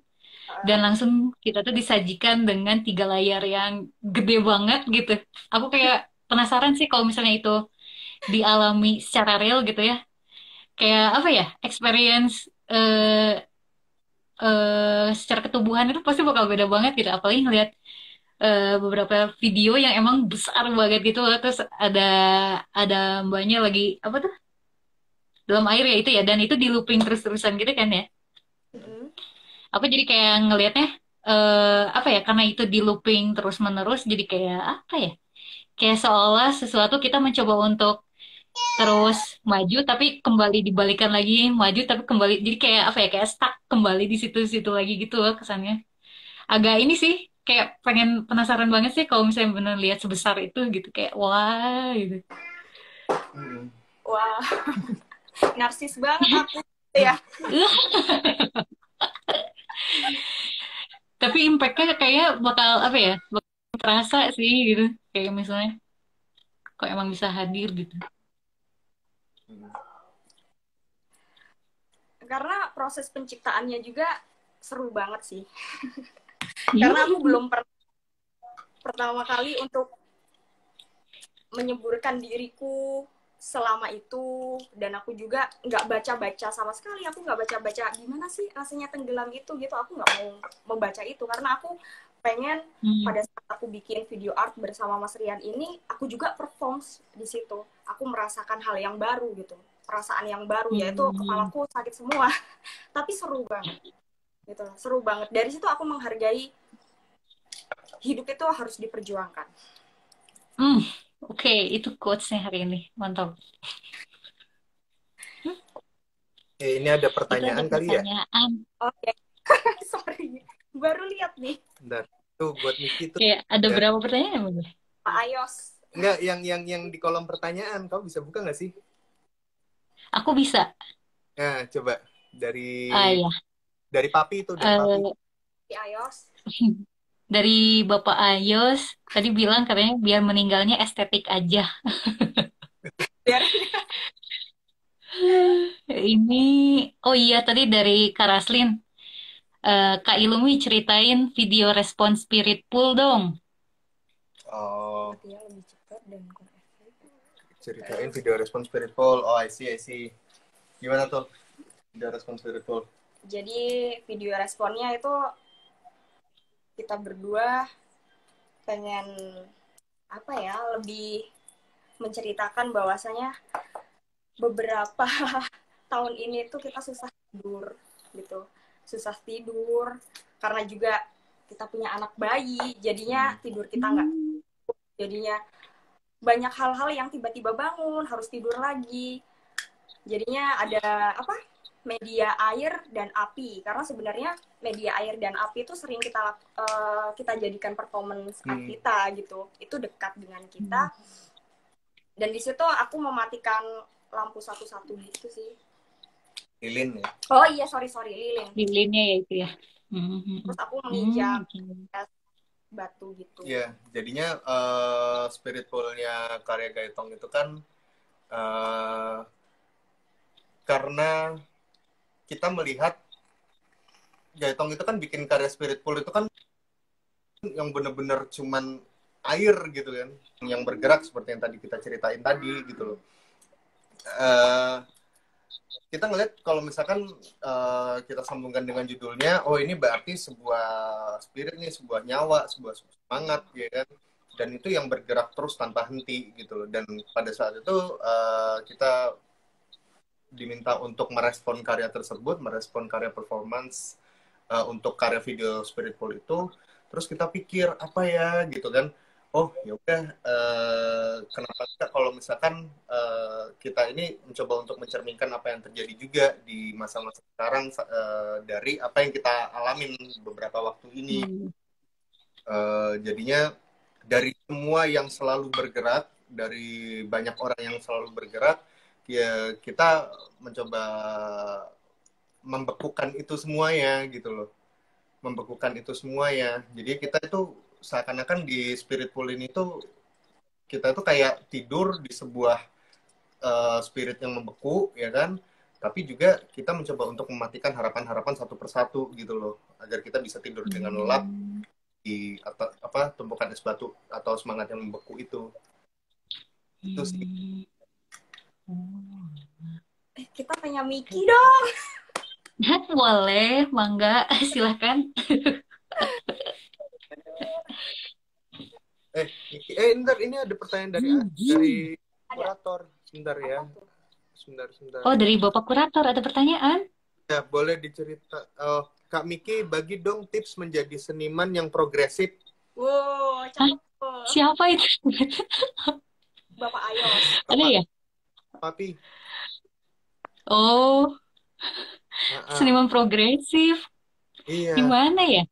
dan langsung kita tuh disajikan dengan 3 layar yang gede banget gitu. Aku kayak penasaran sih kalau misalnya itu dialami secara real gitu ya. Kayak apa ya? Experience secara ketubuhan itu pasti bakal beda banget gitu. Apalagi ngelihat beberapa video yang emang besar banget gitu loh. Terus ada mbaknya lagi apa tuh dalam air ya itu ya dan itu di looping terus-terusan gitu kan ya. Mm-mm. Aku jadi kayak ngelihatnya apa ya karena itu di looping terus-menerus jadi kayak apa ya? Kayak seolah sesuatu kita mencoba untuk terus maju tapi kembali dibalikan lagi maju tapi kembali jadi kayak apa ya kayak stuck kembali di situ-situ lagi gitu loh kesannya agak ini sih kayak pengen penasaran banget sih kalau misalnya bener lihat sebesar itu gitu kayak wah gitu. Wah, narsis banget aku ya. Tapi impactnya kayak bakal apa ya bakal terasa sih gitu kayak misalnya kok emang bisa hadir gitu. Karena proses penciptaannya juga seru banget sih. Karena aku belum pertama kali untuk menyemburkan diriku selama itu dan aku juga nggak baca-baca sama sekali aku nggak baca-baca gimana sih rasanya tenggelam itu gitu aku nggak mau membaca itu karena aku pengen Hmm. pada saat aku bikin video art bersama Mas Rian ini aku juga perform di situ aku merasakan hal yang baru gitu perasaan yang baru yaitu Hmm. kepalaku sakit semua tapi seru banget gitu seru banget dari situ aku menghargai hidup itu harus diperjuangkan. Hmm. Oke, itu quotesnya hari ini. Mantap. Hmm, Ini ada itu ada pertanyaan kali ya. pertanyaan. Oke. Sorry baru lihat nih. Bentar. Tuh buat Miki tuh. Kayak ada Ya. berapa pertanyaan emang ya? Pak Ayos. Enggak, yang di kolom pertanyaan, kamu bisa buka nggak sih? Aku bisa. Nah, coba dari Ah ya. dari Papi itu, dari Papi. Eh, Pak Ayos. dari Bapak Ayos tadi bilang katanya biar meninggalnya estetik aja. Biar Ini, oh iya tadi dari Kak Raslin. Kak Ilumi ceritain video respon Spirit Pool dong. Oh, dia lebih cepat dan kurang efektif. ceritain video respon spiritual. Oh, I see. Gimana tuh video respon spiritual? Jadi video responnya itu kita berdua pengen apa ya, lebih menceritakan bahwasanya beberapa tahun ini tuh kita susah tidur gitu. Susah tidur karena juga kita punya anak bayi, jadinya tidur kita nggak, jadinya banyak hal-hal yang tiba-tiba bangun harus tidur lagi. Jadinya ada apa? Media air dan api, karena sebenarnya media air dan api itu sering kita jadikan performance art kita gitu. Itu dekat dengan kita. Dan di situ aku mematikan lampu satu-satu gitu sih. Lilin ya. Oh iya, sorry lilin. Lilinnya ya itu ya. Terus aku menginjak Okay. batu gitu. Iya, jadinya spiritualnya karya Gaetong itu kan karena kita melihat Gaetong itu kan bikin karya spiritual itu kan yang bener-bener cuman air gitu kan, yang bergerak seperti yang tadi kita ceritain tadi gitu loh. Kita ngeliat kalau misalkan kita sambungkan dengan judulnya, oh ini berarti sebuah spirit nih, sebuah nyawa, sebuah semangat ya kan, dan itu yang bergerak terus tanpa henti gitu loh. Dan pada saat itu kita diminta untuk merespon karya tersebut, merespon karya performance untuk karya video Spiritful itu. Terus kita pikir apa ya gitu kan, oh ya udah kenapa enggak kalau misalkan kita ini mencoba untuk mencerminkan apa yang terjadi juga di masa-masa sekarang dari apa yang kita alamin beberapa waktu ini. Jadinya dari semua yang selalu bergerak, dari banyak orang yang selalu bergerak, ya kita mencoba membekukan itu semuanya gitu loh, membekukan itu semuanya. Jadi kita itu seakan-akan di spirit pool ini tuh kita tuh kayak tidur di sebuah spirit yang membeku ya kan, tapi juga kita mencoba untuk mematikan harapan-harapan satu persatu gitu loh, agar kita bisa tidur dengan lelap di atau apa tumpukan es batu atau semangat yang membeku itu sih. Kita tanya Miki dong. Boleh, mangga, silakan. Bentar, ini ada pertanyaan dari kurator. Sebentar ya. Sebentar. Oh, dari Bapak Kurator ada pertanyaan? Ya, boleh dicerita. Oh, Kak Miki, bagi dong tips menjadi seniman yang progresif. Wow, cakep. Siapa itu? Bapak Ayos. Ada ya? Papi. Oh, seniman progresif. Iya. Gimana ya?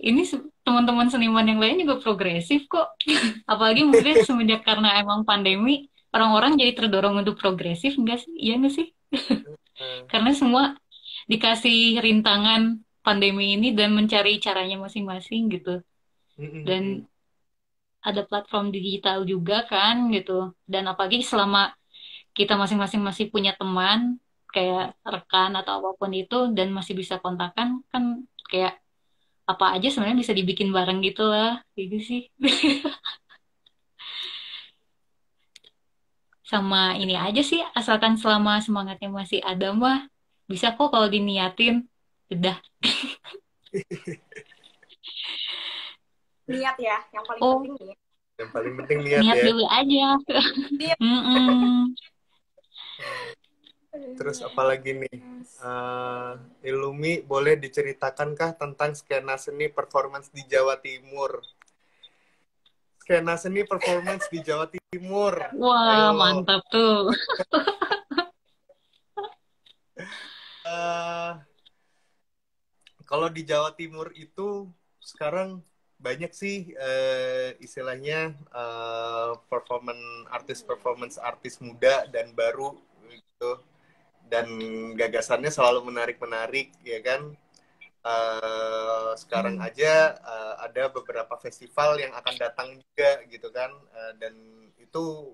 Ini teman-teman seniman yang lain juga progresif kok. Apalagi mungkin semenjak karena emang pandemi, orang-orang jadi terdorong untuk progresif, enggak sih? Iya enggak sih? Karena semua dikasih rintangan pandemi ini dan mencari caranya masing-masing gitu. Dan ada platform digital juga kan gitu. Dan apalagi selama kita masing-masing masih punya teman, kayak rekan atau apapun itu, dan masih bisa kontakkan, kan kayak apa aja sebenarnya bisa dibikin bareng gitu lah, gitu sih. Sama ini aja sih, asalkan selama semangatnya masih ada mah, bisa kok kalau diniatin, udah. Niat ya, yang paling penting nih. Yang paling penting niat ya. Dulu aja. Terus apalagi nih, Ilumi boleh diceritakankah tentang skena seni performance di Jawa Timur? Skena seni performance di Jawa Timur. Wah, ayo. Mantap tuh. Kalau di Jawa Timur itu sekarang banyak sih istilahnya performance artis muda dan baru gitu, dan gagasannya selalu menarik-menarik ya kan. Sekarang aja ada beberapa festival yang akan datang juga gitu kan. Dan itu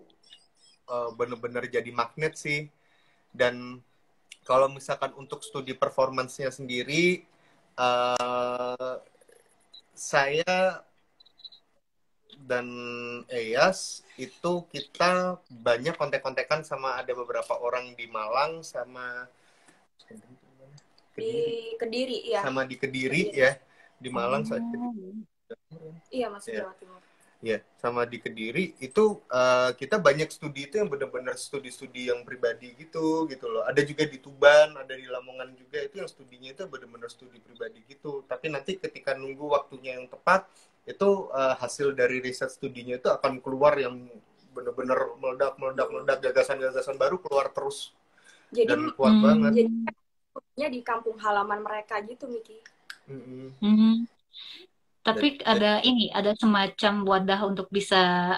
benar-benar jadi magnet sih. Dan kalau misalkan untuk studi performance-nya sendiri, saya dan Eyas itu kita banyak kontek-kontekan sama ada beberapa orang di Malang sama Di Kediri ya. Sama di Kediri. Kediri. Ya, di Malang saya Iya, masih ya. Jawa Timur. Ya, sama di Kediri itu kita banyak studi itu yang benar-benar studi-studi yang pribadi gitu loh. Ada juga di Tuban, ada di Lamongan juga, itu yang studinya itu benar-benar studi pribadi gitu. Tapi nanti ketika nunggu waktunya yang tepat, itu hasil dari riset studinya itu akan keluar yang benar-benar meledak, gagasan-gagasan baru keluar terus. Jadi dan kuat banget. Jadi di kampung halaman mereka gitu, Miki. Tapi ada semacam wadah untuk bisa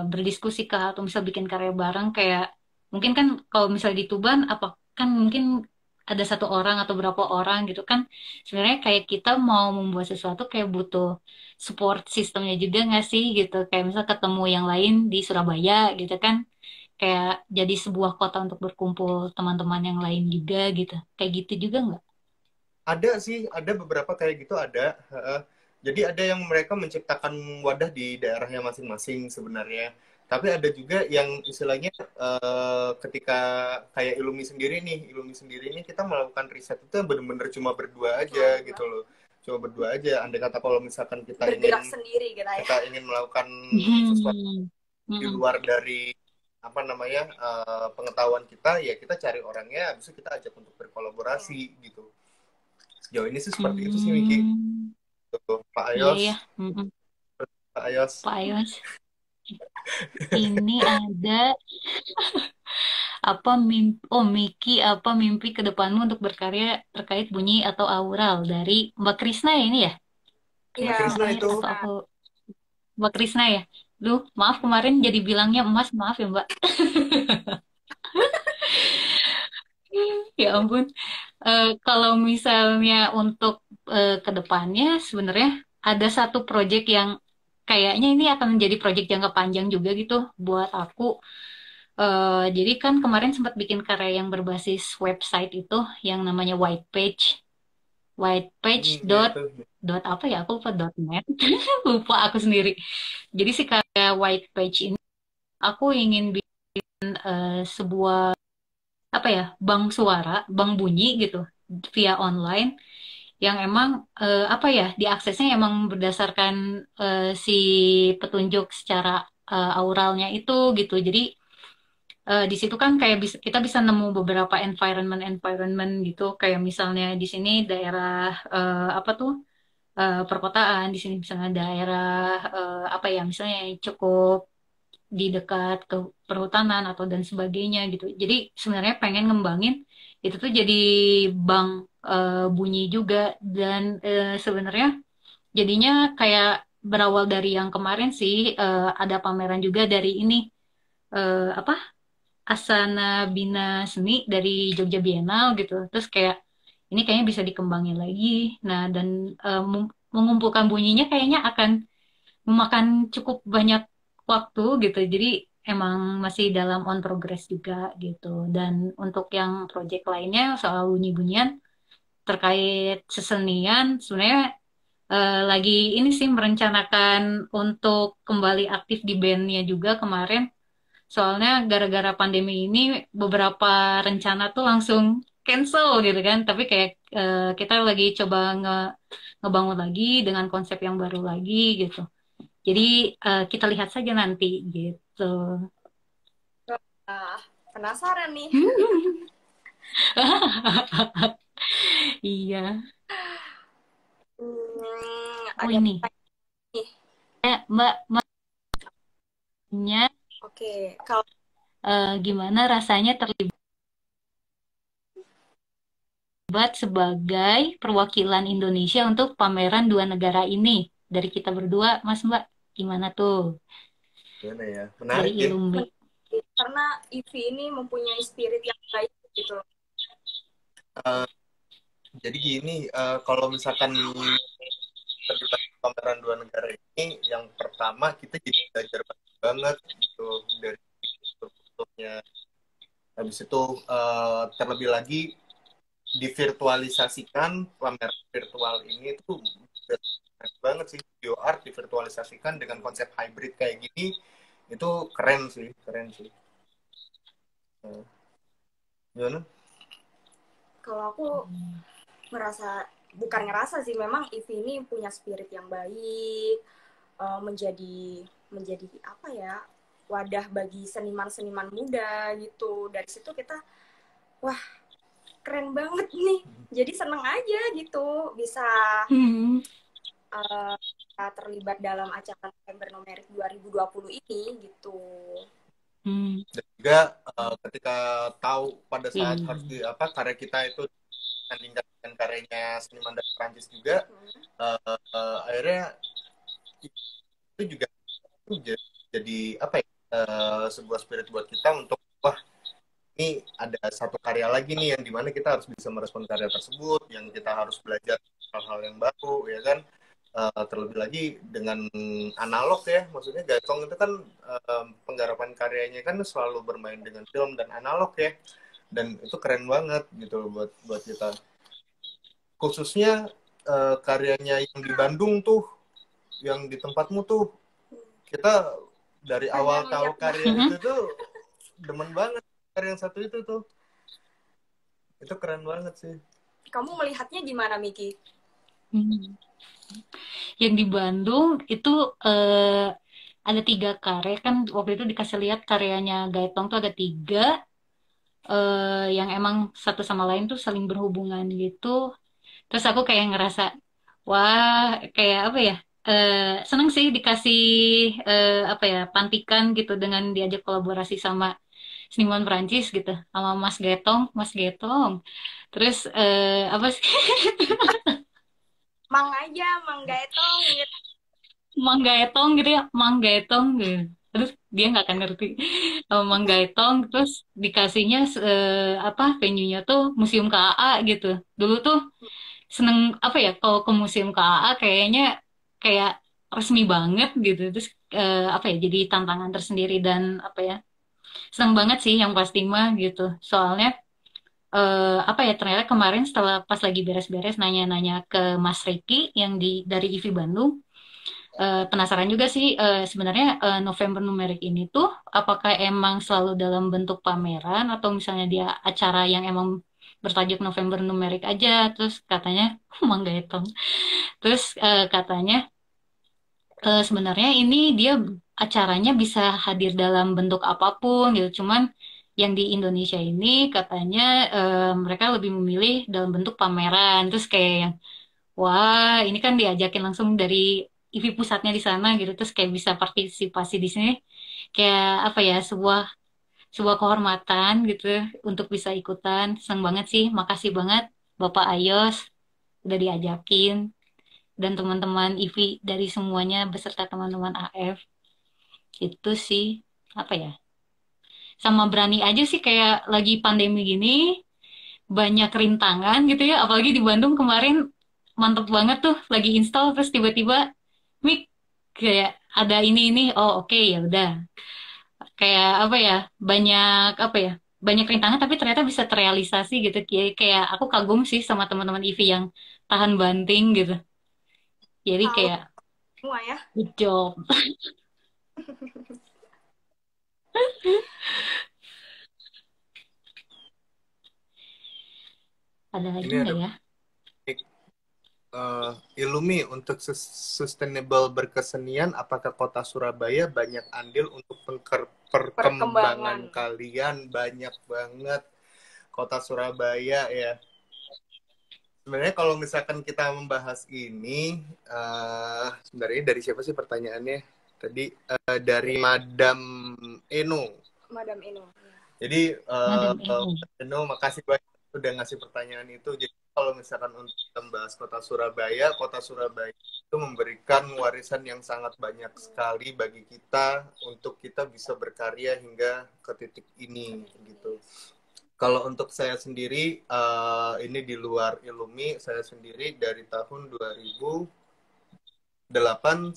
berdiskusi kah atau bisa bikin karya bareng, kayak mungkin kan kalau misalnya di Tuban apa kan mungkin ada satu orang atau berapa orang gitu kan, sebenarnya kayak kita mau membuat sesuatu kayak butuh support sistemnya juga nggak sih gitu, kayak misal ketemu yang lain di Surabaya gitu kan, kayak jadi sebuah kota untuk berkumpul teman-teman yang lain juga gitu, kayak gitu juga nggak? Ada sih, ada beberapa kayak gitu ada. Jadi ada yang mereka menciptakan wadah di daerahnya masing-masing sebenarnya. Tapi ada juga yang istilahnya ketika kayak Ilumi sendiri nih kita melakukan riset itu benar-benar cuma berdua aja gitu loh. Cuma berdua aja. Andai kata kalau misalkan kita bergerak sendiri gitu ya. Kita ingin melakukan sesuatu di luar dari apa namanya pengetahuan kita, ya kita cari orangnya, habis itu kita ajak untuk berkolaborasi gitu. Sejauh ini sih seperti itu sih, Miki. Tuh, Pak Ayos. Iya, Pak Ayos. Pak Ayos. Ini ada Miki, apa mimpi ke depanmu untuk berkarya terkait bunyi atau aural, dari Mbak Krisna ya ini ya? Iya. Mbak Krisna itu. Mbak Krisna ya? Duh, maaf kemarin jadi bilangnya Emas, maaf ya Mbak. Ya ampun. Kalau misalnya untuk ke depannya sebenarnya ada satu proyek yang kayaknya ini akan menjadi proyek jangka panjang juga gitu buat aku. Jadi kan kemarin sempat bikin karya yang berbasis website itu yang namanya whitepage dot apa ya, aku lupa, .net. Lupa aku sendiri. Jadi si karya whitepage ini aku ingin bikin sebuah apa ya, bank bunyi gitu via online yang emang apa ya, diaksesnya emang berdasarkan si petunjuk secara auralnya itu gitu. Jadi di situ kan kayak kita bisa nemu beberapa environment gitu, kayak misalnya di sini daerah apa tuh perkotaan, di sini misalnya daerah apa ya, misalnya yang cukup di dekat ke perhutanan atau dan sebagainya gitu. Jadi sebenarnya pengen ngembangin itu tuh jadi bank bunyi juga, dan sebenarnya jadinya kayak berawal dari yang kemarin sih, ada pameran juga dari ini apa, Asana Bina Seni dari Jogja Biennale gitu. Terus kayak ini kayaknya bisa dikembangin lagi. Nah, dan mengumpulkan bunyinya kayaknya akan memakan cukup banyak waktu gitu. Jadi emang masih dalam on progress juga gitu. Dan untuk yang project lainnya soal bunyi-bunyian terkait sesenian, sebenarnya lagi ini sih merencanakan untuk kembali aktif di bandnya juga kemarin. Soalnya gara-gara pandemi ini beberapa rencana tuh langsung cancel gitu kan. Tapi kayak kita lagi coba ngebangun lagi dengan konsep yang baru lagi gitu. Jadi kita lihat saja nanti gitu. Penasaran nih. Iya. Ada ini. Mbak, Oke, kalau gimana rasanya terlibat terlibat sebagai perwakilan Indonesia untuk pameran dua negara ini. Dari kita berdua, Mas Mbak, gimana tuh? Gimana ya? Dari Menarik ya. Ilumi. Karena IVI ini mempunyai spirit yang baik gitu. Eh, jadi gini, kalau misalkan terlibat pameran dua negara ini, yang pertama kita jadi belajar banget gitu dari strukturnya. Habis itu terlebih lagi divirtualisasikan pameran virtual ini tuh keren banget sih, video art divirtualisasikan dengan konsep hybrid kayak gini, itu keren sih, keren sih. Gimana? Kalau aku bukan ngerasa sih, memang IVI ini punya spirit yang baik, menjadi apa ya, wadah bagi seniman-seniman muda gitu. Dari situ kita, wah keren banget nih, jadi seneng aja gitu bisa terlibat dalam acara November Numerik 2020 ini gitu. Dan juga ketika tahu pada saat harus karya kita itu dibandingkan dengan karyanya seniman dari Prancis juga, akhirnya itu juga jadi apa ya, sebuah spirit buat kita untuk wah, ini ada satu karya lagi nih yang dimana kita harus bisa merespon karya tersebut, yang kita harus belajar hal-hal yang baru, ya kan. Terlebih lagi dengan analog ya, maksudnya Gatong itu kan penggarapan karyanya kan selalu bermain dengan film dan analog ya, dan itu keren banget gitu buat kita. Khususnya karyanya yang di Bandung tuh, yang di tempatmu tuh, kita dari awal tahu karya itu tuh demen banget. Karya yang satu itu tuh, itu keren banget sih. Kamu melihatnya gimana, Miki? Yang di Bandung itu ada 3 karya kan, waktu itu dikasih lihat karyanya Gaetong tuh ada 3 yang emang satu sama lain tuh saling berhubungan gitu. Terus aku kayak ngerasa wah, kayak apa ya, seneng sih dikasih apa ya, pantikan gitu dengan diajak kolaborasi sama seniman Perancis gitu, sama Mas Getong. Terus apa sih? Mang aja, Mang Gaetong gitu. Mang Gaetong gitu ya, Mang Gaetong gitu. Terus dia nggak akan ngerti sama Mang Gaetong. Terus dikasihnya apa, venue-nya tuh Museum KAA gitu. Dulu tuh seneng apa ya, kalau ke Museum KAA kayaknya kayak resmi banget gitu. Terus apa ya, jadi tantangan tersendiri dan apa ya, seneng banget sih yang pasti mah gitu. Soalnya apa ya, ternyata kemarin setelah pas lagi beres-beres nanya-nanya ke Mas Riki yang dari IVI Bandung, penasaran juga sih sebenarnya November Numerik ini tuh apakah emang selalu dalam bentuk pameran atau misalnya dia acara yang emang bertajuk November Numerik aja. Terus katanya Mangga Etong. Terus katanya sebenarnya ini dia acaranya bisa hadir dalam bentuk apapun gitu. Cuman yang di Indonesia ini katanya mereka lebih memilih dalam bentuk pameran. Terus kayak yang wah, ini kan diajakin langsung dari IVI pusatnya di sana gitu, terus kayak bisa partisipasi di sini, kayak apa ya, sebuah sebuah kehormatan gitu untuk bisa ikutan. Seneng banget sih, makasih banget Bapak Ayos udah diajakin dan teman-teman IVI dari semuanya beserta teman-teman AF. Itu sih apa ya? Sama berani aja sih, kayak lagi pandemi gini banyak rintangan gitu ya, apalagi di Bandung kemarin mantep banget tuh lagi install terus tiba-tiba Mik kayak ada ini oh oke, ya udah, kayak apa ya, banyak apa ya, banyak rintangan tapi ternyata bisa terrealisasi gitu. Kayak aku kagum sih sama teman-teman IVI yang tahan banting gitu, jadi Tahu kayak semua ya. good job. Ada lagi Ini nggak ada ya? Ilumi untuk sustainable berkesenian, apakah kota Surabaya banyak andil untuk perkembangan kalian? Banyak banget kota Surabaya ya. Sebenarnya kalau misalkan kita membahas ini, sebenarnya dari siapa sih pertanyaannya? Tadi dari Madam Eno. Jadi Madam Eno. Eno, makasih banyak udah ngasih pertanyaan itu. Jadi kalau misalkan untuk membahas kota Surabaya itu memberikan warisan yang sangat banyak sekali bagi kita untuk kita bisa berkarya hingga ke titik ini gitu. Kalau untuk saya sendiri, ini di luar Ilumi, saya sendiri dari tahun 2008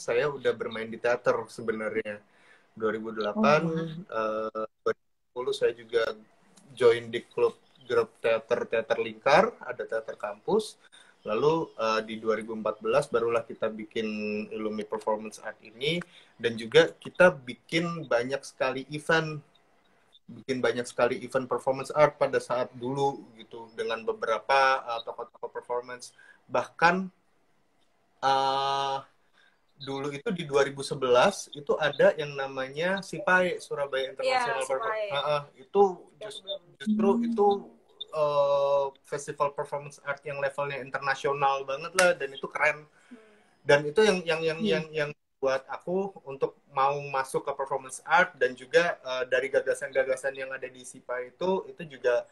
saya udah bermain di teater sebenarnya. 2008, Oh, 2010 saya juga join di grup teater Lingkar, ada teater kampus. Lalu di 2014 barulah kita bikin Ilumi Performance Art ini, dan juga kita bikin banyak sekali event performance art pada saat dulu gitu dengan beberapa tokoh-tokoh performance. Bahkan uh, dulu itu di 2011 itu ada yang namanya SIPAE, Surabaya Iya, International Performance. Sipai. Itu Ya, belum. justru itu festival performance art yang levelnya internasional banget lah, dan itu keren. Dan itu yang buat aku untuk mau masuk ke performance art, dan juga dari gagasan-gagasan yang ada di SIPA itu juga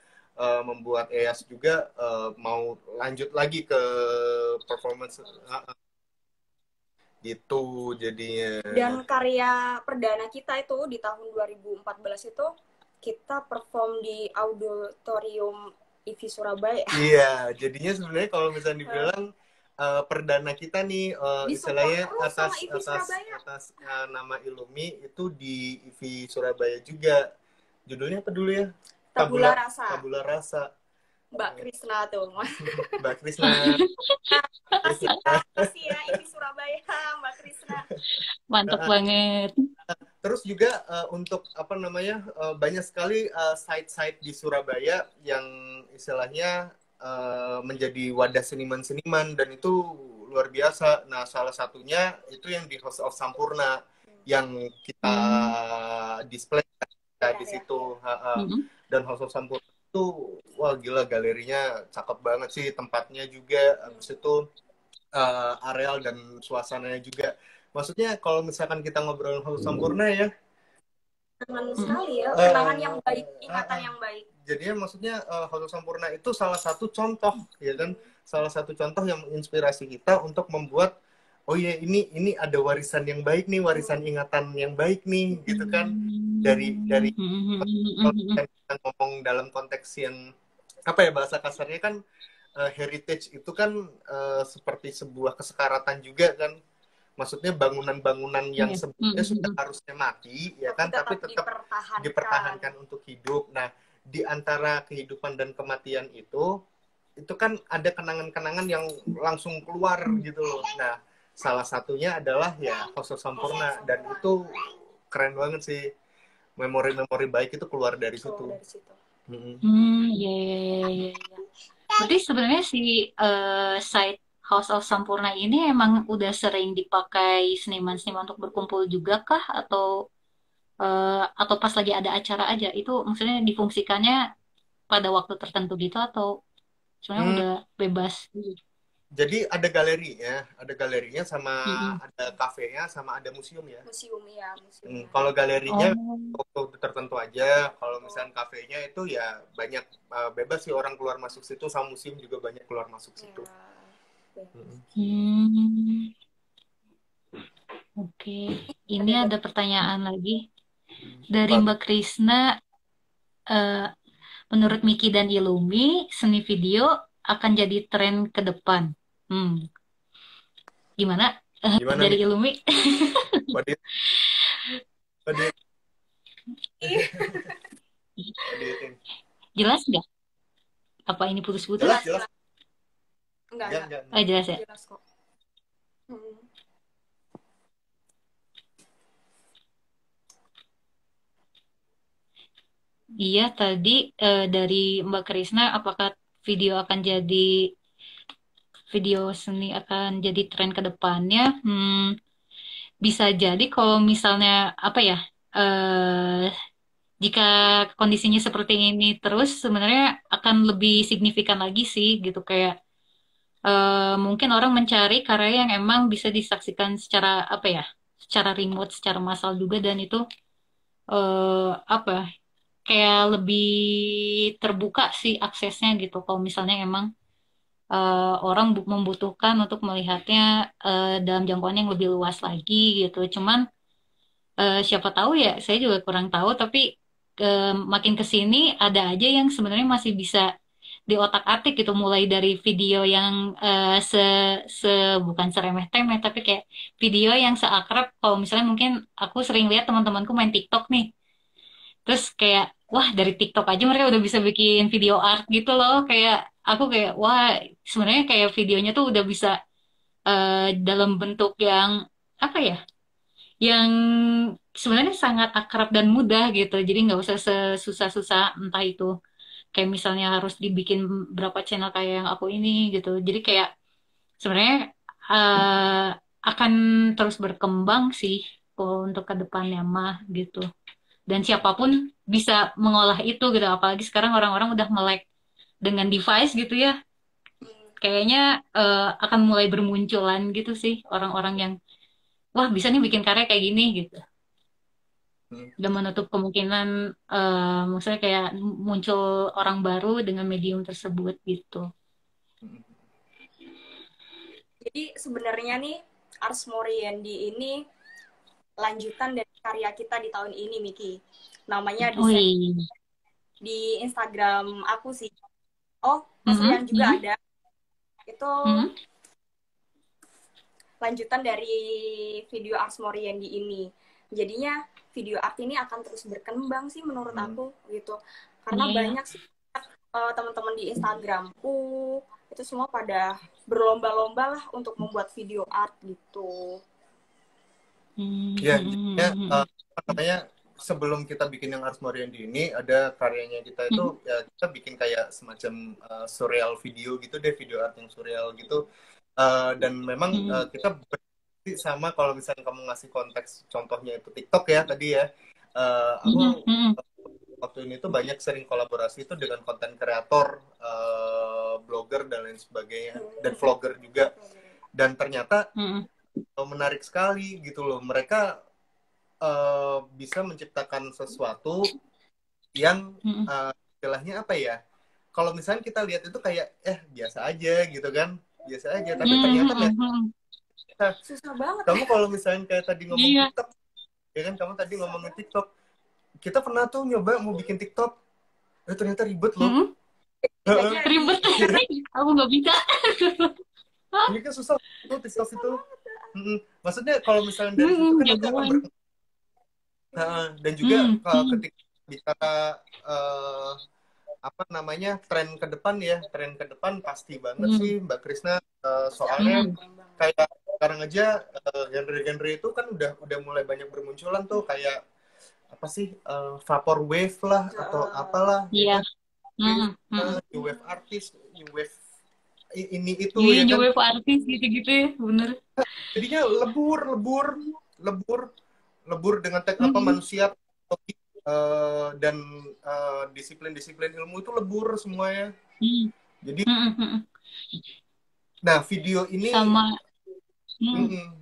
membuat EAS juga mau lanjut lagi ke performance gitu jadinya. Dan karya perdana kita itu di tahun 2014 itu kita perform di auditorium IVI Surabaya. Iya, jadinya sebenarnya kalau misalnya dibilang perdana kita nih istilahnya atas nama Ilumi itu di IVI Surabaya juga. Judulnya apa dulu ya? Tabula Rasa. Tabula Rasa. Mbak Krisna tuh. Mbak Krisna. Makasih ya IVI Surabaya, Mbak Krisna. mantap banget. Terus juga untuk apa namanya banyak sekali site-site di Surabaya yang istilahnya menjadi wadah seniman-seniman, dan itu luar biasa. Nah, salah satunya itu yang di House of Sampurna yang kita display di situ. Dan House of Sampurna itu wah gila, galerinya cakep banget sih, tempatnya juga, habis itu areal dan suasananya juga. Maksudnya kalau misalkan kita ngobrol House Sampurna ya, kenangan sekali ya, kenangan yang baik, ingatan yang baik. Jadinya maksudnya House Sampurna itu salah satu contoh, ya kan? Salah satu contoh yang menginspirasi kita untuk membuat, oh ya ini ada warisan yang baik nih, warisan ingatan yang baik nih, gitu kan? Dari kalau kita ngomong dalam konteks yang apa ya, bahasa kasarnya kan heritage itu kan seperti sebuah kesekaratan juga kan. Maksudnya bangunan-bangunan yang sebelumnya sudah harusnya mati, ya kan, tapi tetap dipertahankan untuk hidup. Nah, di antara kehidupan dan kematian itu kan ada kenangan-kenangan yang langsung keluar gitu loh. Nah, salah satunya adalah ya House of Sampurna, dan itu keren banget sih. Memori-memori baik itu keluar dari situ. Iya. Berarti sebenarnya si site House of Sampurna ini emang udah sering dipakai seniman-seniman untuk berkumpul juga kah, atau pas lagi ada acara aja? Itu maksudnya difungsikannya pada waktu tertentu gitu, atau sebenarnya udah bebas gitu? Jadi ada galerinya sama ada kafenya sama ada museum ya. Museum. Kalau galerinya waktu tertentu aja, kalau misalnya kafenya itu ya banyak bebas sih orang keluar masuk situ, sama museum juga banyak keluar masuk situ. Oke. Ini ada pertanyaan lagi dari Mbak Krisna. Menurut Miki dan Ilumi, seni video akan jadi tren ke depan. Gimana? Dari Ilumi? Jelas nggak? Apa ini putus-putus? Jelas. Enggak. Jelas ya? Jelas kok. Iya, tadi dari Mbak Krisna, apakah video seni akan jadi tren ke depannya? Bisa jadi kalau misalnya apa ya, jika kondisinya seperti ini terus, sebenarnya akan lebih signifikan lagi sih, gitu. Kayak mungkin orang mencari karya yang emang bisa disaksikan secara apa ya, secara remote, secara massal juga, dan itu apa? Kayak lebih terbuka sih aksesnya gitu. Kalau misalnya emang orang membutuhkan untuk melihatnya dalam jangkauan yang lebih luas lagi gitu. Cuman siapa tahu ya, saya juga kurang tahu, tapi makin ke sini ada aja yang sebenarnya masih bisa diotak-atik gitu, mulai dari video yang se se bukan seremeh-temeh, tapi kayak video yang seakrab. Kalau misalnya mungkin aku sering lihat teman-temanku main TikTok nih, terus kayak wah, dari TikTok aja mereka udah bisa bikin video art gitu loh. Kayak aku kayak wah, sebenarnya kayak videonya tuh udah bisa dalam bentuk yang apa ya, yang sebenarnya sangat akrab dan mudah gitu. Jadi nggak usah susah-susah, entah itu kayak misalnya harus dibikin berapa channel kayak yang aku ini gitu. Jadi kayak sebenarnya eh, akan terus berkembang sih kalau untuk ke depannya mah gitu. Dan siapapun bisa mengolah itu gitu. Apalagi sekarang orang-orang udah melek dengan device gitu ya. Kayaknya akan mulai bermunculan gitu sih orang-orang yang wah, bisa nih bikin karya kayak gini gitu. Hmm. Dan menutup kemungkinan maksudnya kayak muncul orang baru dengan medium tersebut gitu. Jadi sebenarnya nih Ars Moriendi ini lanjutan dari karya kita di tahun ini, Miki. Namanya Desain Wih. di Instagram aku sih. Oh, Mas Mhm, Rian juga mhm, ada. Itu mhm. lanjutan dari video Ars Moriendi ini. Jadinya video art ini akan terus berkembang sih menurut aku gitu. Karena Iya, iya. banyak sih teman-teman di Instagramku itu semua pada berlomba-lomba lah untuk membuat video art gitu. Mhm, Ya, jadinya mhm, mhm, apa namanya, sebelum kita bikin yang Ars Moriendi ini ada karyanya kita mhm. itu ya kita bikin kayak semacam surreal video gitu deh, video art yang surreal gitu. Dan memang Mhm, kita berarti sama kalau misalnya kamu ngasih konteks contohnya itu TikTok ya tadi ya. Aku mhm, mhm, waktu ini tuh banyak sering kolaborasi itu dengan konten kreator, blogger dan lain sebagainya, dan vlogger juga. Dan ternyata mhm, menarik sekali gitu loh. Mereka bisa menciptakan sesuatu yang mhm. istilahnya apa ya? Kalau misalnya kita lihat itu kayak biasa aja gitu kan, biasa aja. Tapi Mhm, ternyata mhm, mhm. Susah banget kamu ya. kalau misalnya kayak tadi ngomong Iya. TikTok, ya kan kamu tadi ngomongin TikTok, kita pernah tuh nyoba mau bikin TikTok, ternyata ribet loh. Mhm. Nggak jadi. Ribet. Aku nggak bisa. Ini kan susah tuh TikTok itu. Maksudnya kalau misalnya dari situ kan nanti akan Jagoan. berkembang. Dan juga Mhm, mhm, ketika bicara eh, apa namanya tren ke depan ya, tren ke depan pasti banget sih mhm, Mbak Krisna. Pasti akan Soalnya mhm, berkembang. kayak sekarang aja genre-genre itu kan udah mulai banyak bermunculan tuh, kayak apa sih, vaporwave lah atau apalah ya iya. kan, wave, Mhm, mhm. new wave artist, new wave ini itu Iya, ya new kan. wave artis gitu-gitu ya, bener. Jadinya lebur lebur lebur lebur dengan apa Mhm, manusia, dan disiplin-disiplin ilmu itu lebur semuanya. mhm, Jadi mhm, mhm. nah video ini, Sama. Mhm.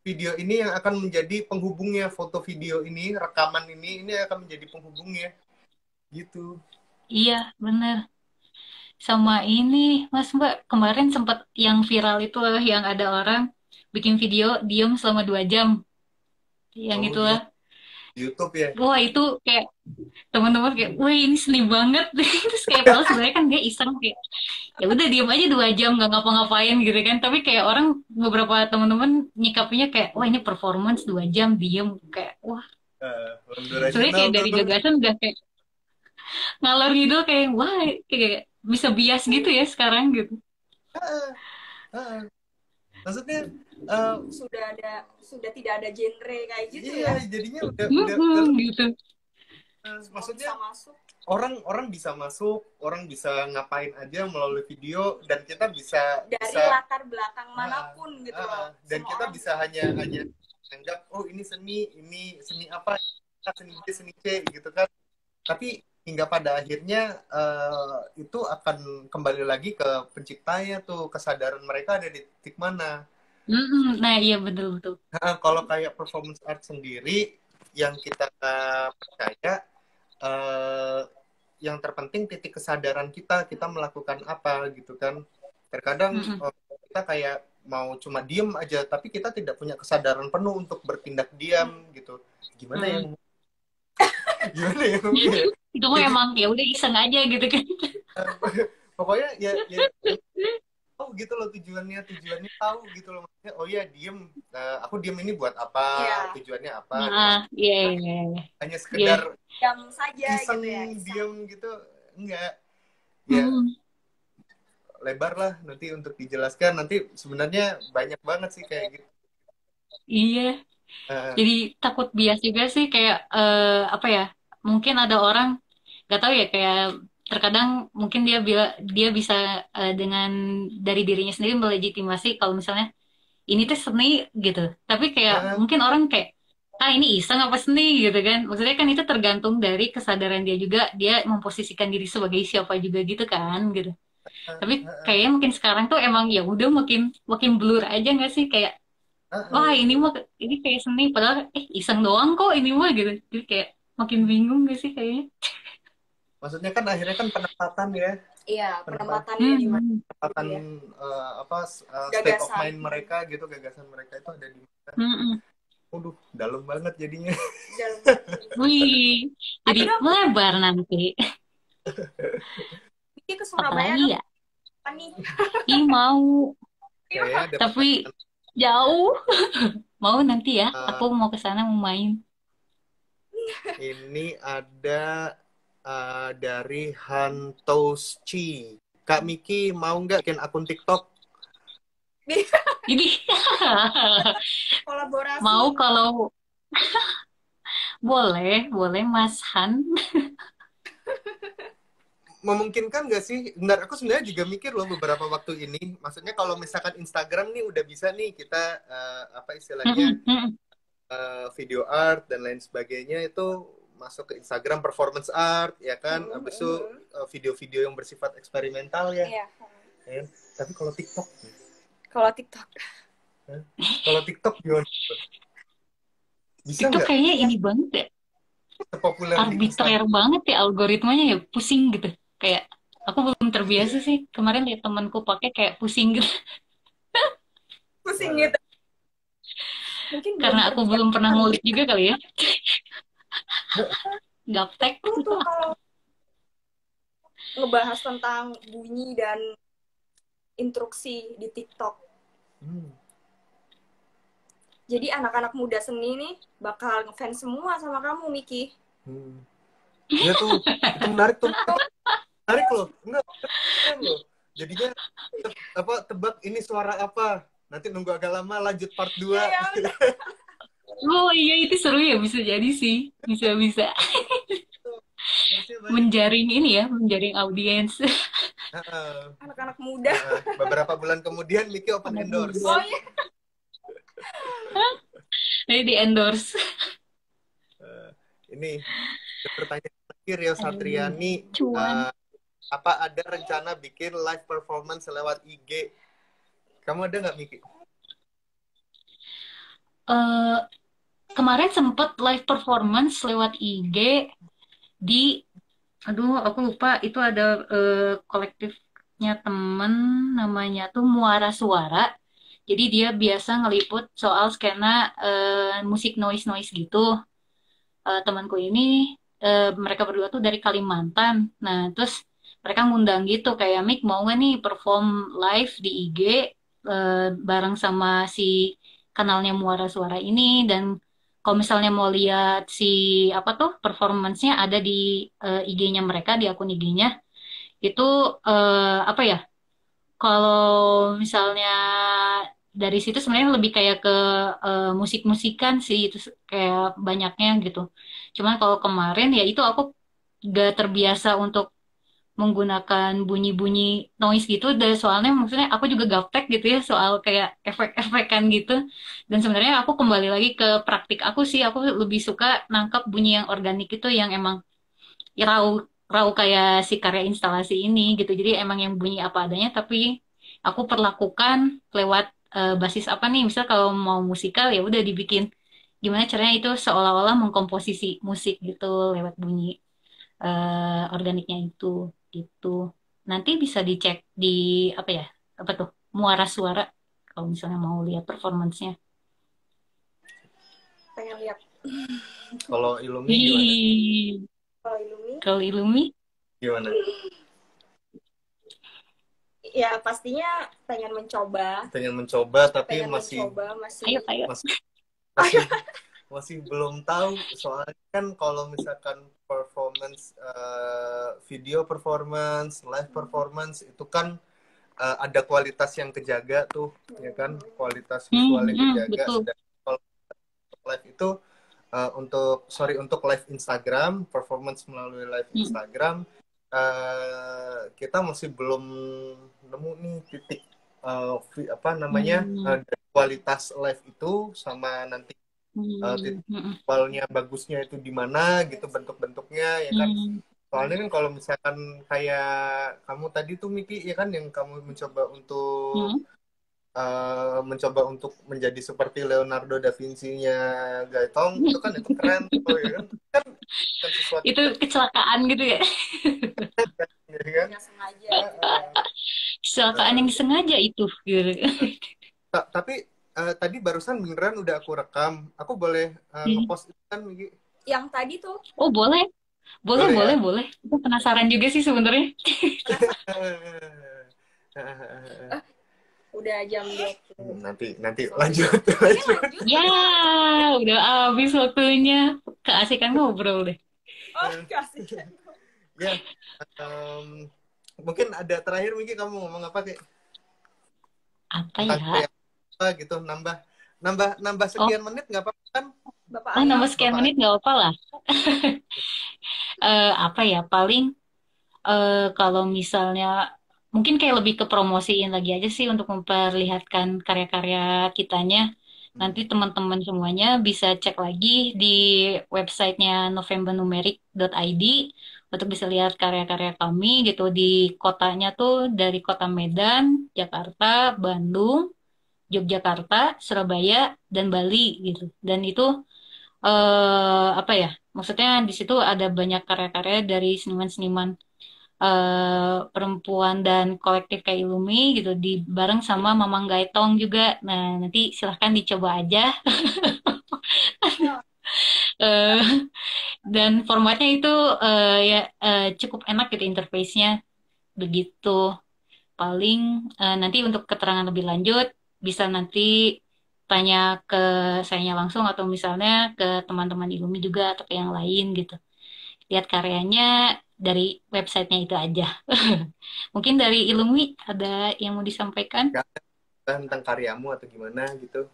video ini yang akan menjadi penghubungnya, foto video ini, rekaman ini akan menjadi penghubungnya gitu. Iya, bener. Sama ini, Mas Mbak, kemarin sempat yang viral itu loh, yang ada orang bikin video diem selama 2 jam. Yang Oh itulah. iya, YouTube ya. Wah, itu kayak teman-teman kayak, wah ini seni banget. Terus kayak padahal sebenarnya kan dia iseng kayak, ya udah diem aja 2 jam nggak ngapa-ngapain gitu kan. Tapi kayak orang beberapa teman-teman nyikapinya kayak, wah ini performance 2 jam diem kayak, wah. Film Sebenarnya original kayak dari tuh. gagasan udah kayak ngalor gitu kayak, wah kayak bisa bias gitu ya sekarang gitu. Ah, ah. Maksudnya uh, Sudah tidak ada genre kayak gitu iya, ya. jadinya udah Gitu. Mau maksudnya bisa masuk orang orang bisa masuk, orang bisa ngapain aja melalui video, dan kita bisa dari bisa latar belakang manapun gitu loh. dan Semua kita orang bisa bisa. hanya anggap oh ini seni apa, seni B seni C gitu kan. Tapi hingga pada akhirnya itu akan kembali lagi ke penciptanya tuh, kesadaran mereka ada di titik mana. Nah iya betul betul. Kalau kayak performance art sendiri yang kita percaya, eh, yang terpenting titik kesadaran kita melakukan apa gitu kan. Terkadang Mm-mm. kita kayak mau cuma diem aja, tapi kita tidak punya kesadaran penuh untuk bertindak diam gitu. Gimana yang Mm. gimana ya mungkin ya? Itu mah Jadi emang ya udah iseng aja gitu kan. pokoknya ya tahu gitu loh tujuannya tahu gitu loh maksudnya. Oh ya diem, aku diem ini buat apa, Iya, tujuannya apa gitu. Nah, iya, iya, iya. Hanya Iya. sekedar jam saja iseng gitu ya, iseng. diem gitu, enggak. Ya Mm, lebar lah nanti untuk dijelaskan, nanti sebenarnya banyak banget sih kayak gitu. iya. Eh, Jadi takut bias juga sih kayak apa ya? Mungkin ada orang nggak tahu ya kayak terkadang mungkin dia bisa dengan dari dirinya sendiri melegitimasi kalau misalnya ini tuh seni gitu. Tapi kayak eh, mungkin orang kayak ini iseng apa seni gitu kan. Maksudnya kan itu tergantung dari kesadaran dia juga, dia memposisikan diri sebagai siapa juga gitu kan gitu. Tapi kayaknya mungkin sekarang tuh emang ya udah makin makin blur aja nggak sih kayak wah ini eh. mah ini kayak seni padahal iseng doang kok ini mah gitu. Jadi kayak makin bingung gak sih kayaknya. Maksudnya kan akhirnya kan penempatan ya, Iya, penempatan penempatannya di mana Hmm. gitu penempatan ya. apa state of Gagasan. mind mereka gitu, gagasan mereka itu ada di mana. Hmm. Waduh, dalam banget jadinya. Dalam. Wih, Ayo jadi dong, melebar nanti. Vicky ke Surabaya Apalagi dong. ya? Apa nih? Ih mau, Kayaknya ada tapi pertanyaan. jauh. Mau nanti ya? Aku eh, mau ke sana mau main. ini ada dari Hantoschi. Kak Miki mau nggak bikin akun TikTok? Ini Kolaborasi. mau kalau boleh, boleh Mas Han. Memungkinkan nggak sih? Bentar, aku sebenarnya juga mikir loh beberapa waktu ini. Maksudnya kalau misalkan Instagram nih udah bisa nih kita apa istilahnya video art dan lain sebagainya itu masuk ke Instagram performance art ya kan. Habis itu video-video yang bersifat eksperimental ya. Iya. Ya kan? Tapi kalau TikTok, Kalau TikTok. kalau TikTok gimana? Bisa TikTok nggak kayaknya ini banget ya. sepopuler di Arbitrer Instagram? banget ya algoritmanya ya. Pusing gitu. Kayak aku belum terbiasa sih. Kemarin lihat temanku pakai kayak pusing gitu. Pusing Nah, gitu. Mungkin belum Karena aku terbiasa belum pernah kali ngulik ya. juga kali ya. Gaptek. Seru tuh kalau ngebahas tentang bunyi dan instruksi di TikTok. hmm. Jadi anak-anak muda seni nih bakal ngefans semua sama kamu, Miki. Hmm. Iya tuh, itu menarik tuh. Menarik loh. Enggak, keren loh. Jadinya apa tebak ini suara apa? Nanti nunggu agak lama lanjut part 2. Iya, ya, Oh iya itu seru ya bisa jadi sih. Bisa-bisa. Harusnya banyak. Menjaring ini ya. Menjaring audiens. anak-anak muda. Beberapa bulan kemudian Miki open Anak endorse. muda. Oh iya. Jadi di endorse. Ini pertanyaan terakhir ya Satriani. Cuan. Apa ada rencana bikin live performance lewat IG? Kamu ada nggak Miki? Eh, kemarin sempet live performance lewat IG di, aduh aku lupa itu ada kolektifnya temen namanya tuh Muara Suara. Jadi dia biasa ngeliput soal skena musik noise-noise gitu. Temanku ini mereka berdua tuh dari Kalimantan. Nah, terus mereka ngundang gitu kayak Mik mau nggak nih perform live di IG bareng sama si kanalnya Muara Suara ini dan kalau misalnya mau lihat si apa tuh performance-nya ada di IG-nya mereka di akun IG-nya itu apa ya? Kalau misalnya dari situ sebenarnya lebih kayak ke musik-musikan sih itu kayak banyaknya gitu. Cuman kalau kemarin ya itu aku gak terbiasa untuk menggunakan bunyi-bunyi noise gitu dan soalnya maksudnya aku juga gaptek gitu ya soal kayak efek-efekan gitu. Dan sebenarnya aku kembali lagi ke praktik aku sih aku lebih suka nangkap bunyi yang organik itu yang emang raw raw kayak si karya instalasi ini gitu. Jadi emang yang bunyi apa adanya tapi aku perlakukan lewat basis apa nih? Misal kalau mau musikal ya udah dibikin gimana caranya itu seolah-olah mengkomposisi musik gitu lewat bunyi organiknya itu gitu. Nanti bisa dicek di apa ya? apa tuh, muara suara kalau misalnya mau lihat performance-nya. Pengen lihat. Kalau Ilumi gimana? Ih, Kalau Ilumi, kalau Ilumi, Gimana? ya pastinya pengen mencoba, Pengen mencoba tapi pengen mencoba ayo masih. ayo. masih masih masih belum tahu, soalnya kan kalau misalkan performance, video performance, live performance itu kan ada kualitas yang kejaga tuh, ya kan, kualitas visual yang kejaga. Betul. Sedangkan kalau live itu untuk live Instagram, performance melalui live Hmm. Instagram, kita masih belum nemu nih titik apa namanya, dari kualitas live itu sama nanti titik visualnya bagusnya itu di mana gitu, bentuk-bentuknya ya kan. Soalnya kan kalau misalkan kayak kamu tadi tuh Miki ya kan, yang kamu mencoba untuk menjadi seperti Leonardo da Vinci-nya Gaetong, itu keren tuh ya kan. Kan bukan sesuatu Itu kecelakaan gitu ya. ya kan. Nggak sengaja Uh, gitu ya. Kecelakaan yang disengaja itu gitu. tapi tadi barusan beneran udah aku rekam. Aku boleh ngepost itu kan Miki? Yang tadi tuh Oh, boleh. Boleh, Boleh ya? boleh, boleh. Aku penasaran juga sih sebenarnya. udah jam 20. Nanti Sorry. lanjut. Ini lanjut. Ya, udah habis waktunya. Keasikan ngobrol deh. Oh, kasih. Ya, mungkin ada terakhir Miki, kamu ngomong apa kayak Apa tentang ya? kayak apa gitu, nambah Oh, sekian menit nggak apa-apa kan? Bapak nambah Ayos. sekian Bapak menit nggak apa lah. Apa ya, paling kalau misalnya mungkin kayak lebih ke promosiin lagi aja sih untuk memperlihatkan karya-karya kitanya. Nanti teman-teman semuanya bisa cek lagi di websitenya novembernumeric.id untuk bisa lihat karya-karya kami gitu di kotanya tuh dari kota Medan, Jakarta, Bandung, Yogyakarta, Surabaya, dan Bali gitu. Dan itu apa ya? Maksudnya di situ ada banyak karya-karya dari seniman-seniman perempuan dan kolektif kayak Ilumi gitu di bareng sama Mamang Gaitong juga. Nah, nanti silahkan dicoba aja. Eh, dan formatnya itu ya cukup enak gitu interface-nya begitu. Paling nanti untuk keterangan lebih lanjut bisa nanti tanya ke saya langsung atau misalnya ke teman-teman Ilumi juga atau ke yang lain gitu. Lihat karyanya dari websitenya itu aja. Mungkin dari Ilumi ada yang mau disampaikan? nggak ada tentang karyamu atau gimana gitu?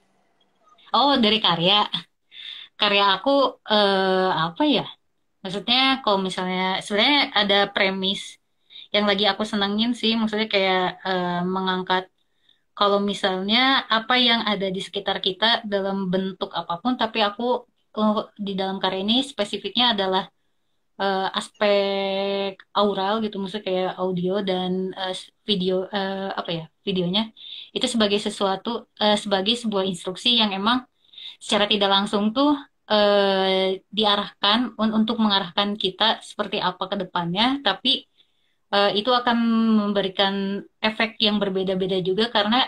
Oh, dari karya. Karya aku apa ya? Maksudnya kalau misalnya sebenarnya ada premis yang lagi aku senengin sih, maksudnya kayak mengangkat kalau misalnya apa yang ada di sekitar kita dalam bentuk apapun, tapi aku di dalam karya ini spesifiknya adalah aspek aural gitu, maksudnya kayak audio dan video apa ya videonya itu sebagai sesuatu sebagai sebuah instruksi yang emang secara tidak langsung tuh diarahkan untuk mengarahkan kita seperti apa ke depannya, tapi itu akan memberikan efek yang berbeda-beda juga karena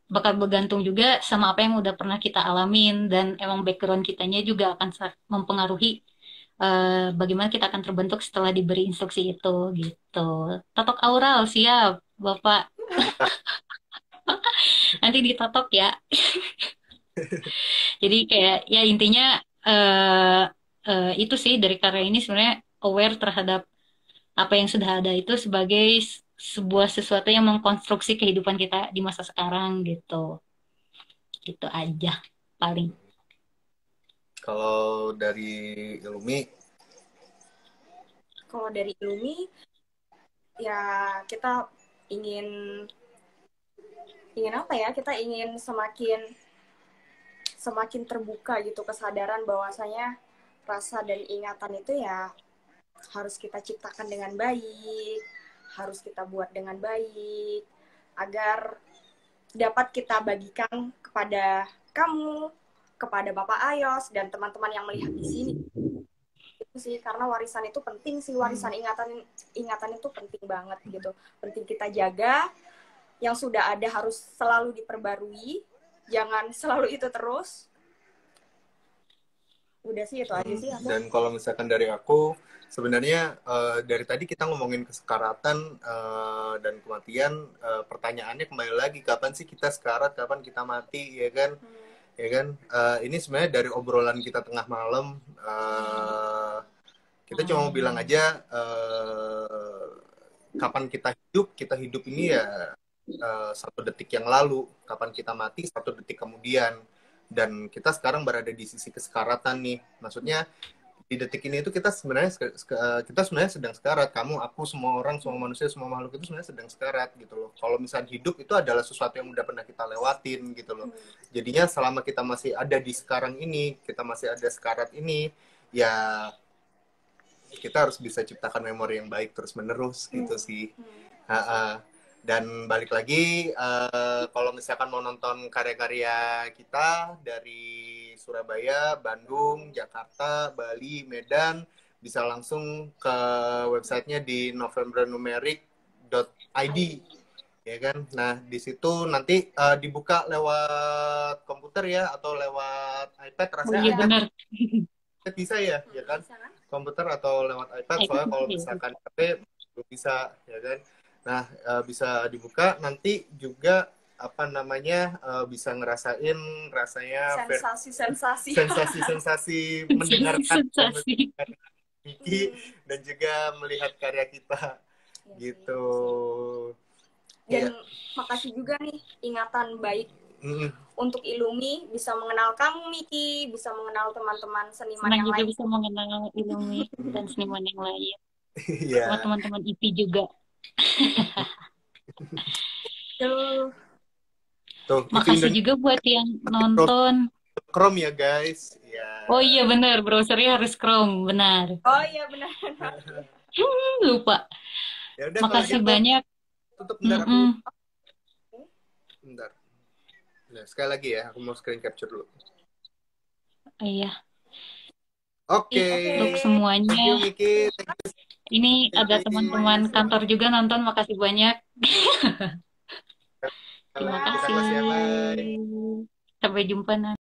bakal bergantung juga sama apa yang udah pernah kita alamin dan emang background kitanya juga akan mempengaruhi bagaimana kita akan terbentuk setelah diberi instruksi itu gitu. Totok aural siap, Bapak. Nanti ditotok ya. Jadi kayak ya intinya eh itu sih dari karya ini sebenarnya aware terhadap apa yang sudah ada itu sebagai sebuah sesuatu yang mengkonstruksi kehidupan kita di masa sekarang gitu. Gitu aja paling. Kalau dari Ilumi, Kalau dari Ilumi, ya kita ingin apa ya? Kita ingin semakin terbuka gitu kesadaran bahwasanya rasa dan ingatan itu ya harus kita ciptakan dengan baik, harus kita buat dengan baik agar dapat kita bagikan kepada kamu, kepada Bapak Ayos dan teman-teman yang melihat di sini. Itu sih karena warisan itu penting sih, warisan ingatan itu penting banget gitu. Penting kita jaga yang sudah ada harus selalu diperbarui, jangan selalu itu terus. Udah sih itu aja sih aku. Dan kalau misalkan dari aku, sebenarnya dari tadi kita ngomongin kesekaratan dan kematian, pertanyaannya kembali lagi, kapan sih kita sekarat, kapan kita mati, ya kan? Ya kan? Ini sebenarnya dari obrolan kita tengah malam, kita cuma mau bilang aja, kapan kita hidup ini ya 1 detik yang lalu, kapan kita mati 1 detik kemudian. Dan kita sekarang berada di sisi kesekaratan nih, maksudnya di detik ini itu kita sebenarnya sedang sekarat. Kamu, aku, semua orang, semua manusia, semua makhluk itu sebenarnya sedang sekarat gitu loh. Kalau misalnya hidup itu adalah sesuatu yang udah pernah kita lewatin gitu loh. Jadinya selama kita masih ada di sekarang ini, kita masih ada sekarat ini, ya kita harus bisa ciptakan memori yang baik terus menerus gitu sih. Dan balik lagi, kalau misalkan mau nonton karya-karya kita dari Surabaya, Bandung, Jakarta, Bali, Medan, bisa langsung ke websitenya di novembernumeric.id, ya kan? Nah, di situ nanti dibuka lewat komputer ya, atau lewat iPad, rasanya iya benar. bisa ya, ya kan? Komputer atau lewat iPad, soalnya kalau misalkan HP belum bisa, ya kan? Nah, bisa dibuka, nanti juga bisa ngerasain rasanya sensasi mendengarkan Miki dan juga melihat karya kita gitu. Dan makasih juga nih ingatan baik untuk Ilumi, bisa mengenal kamu Miki, bisa mengenal teman-teman seniman yang lain. Bisa mengenal Ilumi dan seniman yang lain. Sama teman-teman IP juga. Tuh, makasih juga buat yang nonton. Chrome ya guys. Ya. Oh iya benar, browsernya harus Chrome, benar. Oh iya benar. Lupa. Yaudah, makasih banyak. Tutup bentar aku. Bentar. Nah, sekali lagi ya, aku mau screen capture dulu. Iya. Oke. Untuk semuanya. Thank you, Miki. Ini ada teman-teman kantor juga nonton, makasih banyak. Terima kasih. Sampai jumpa nanti.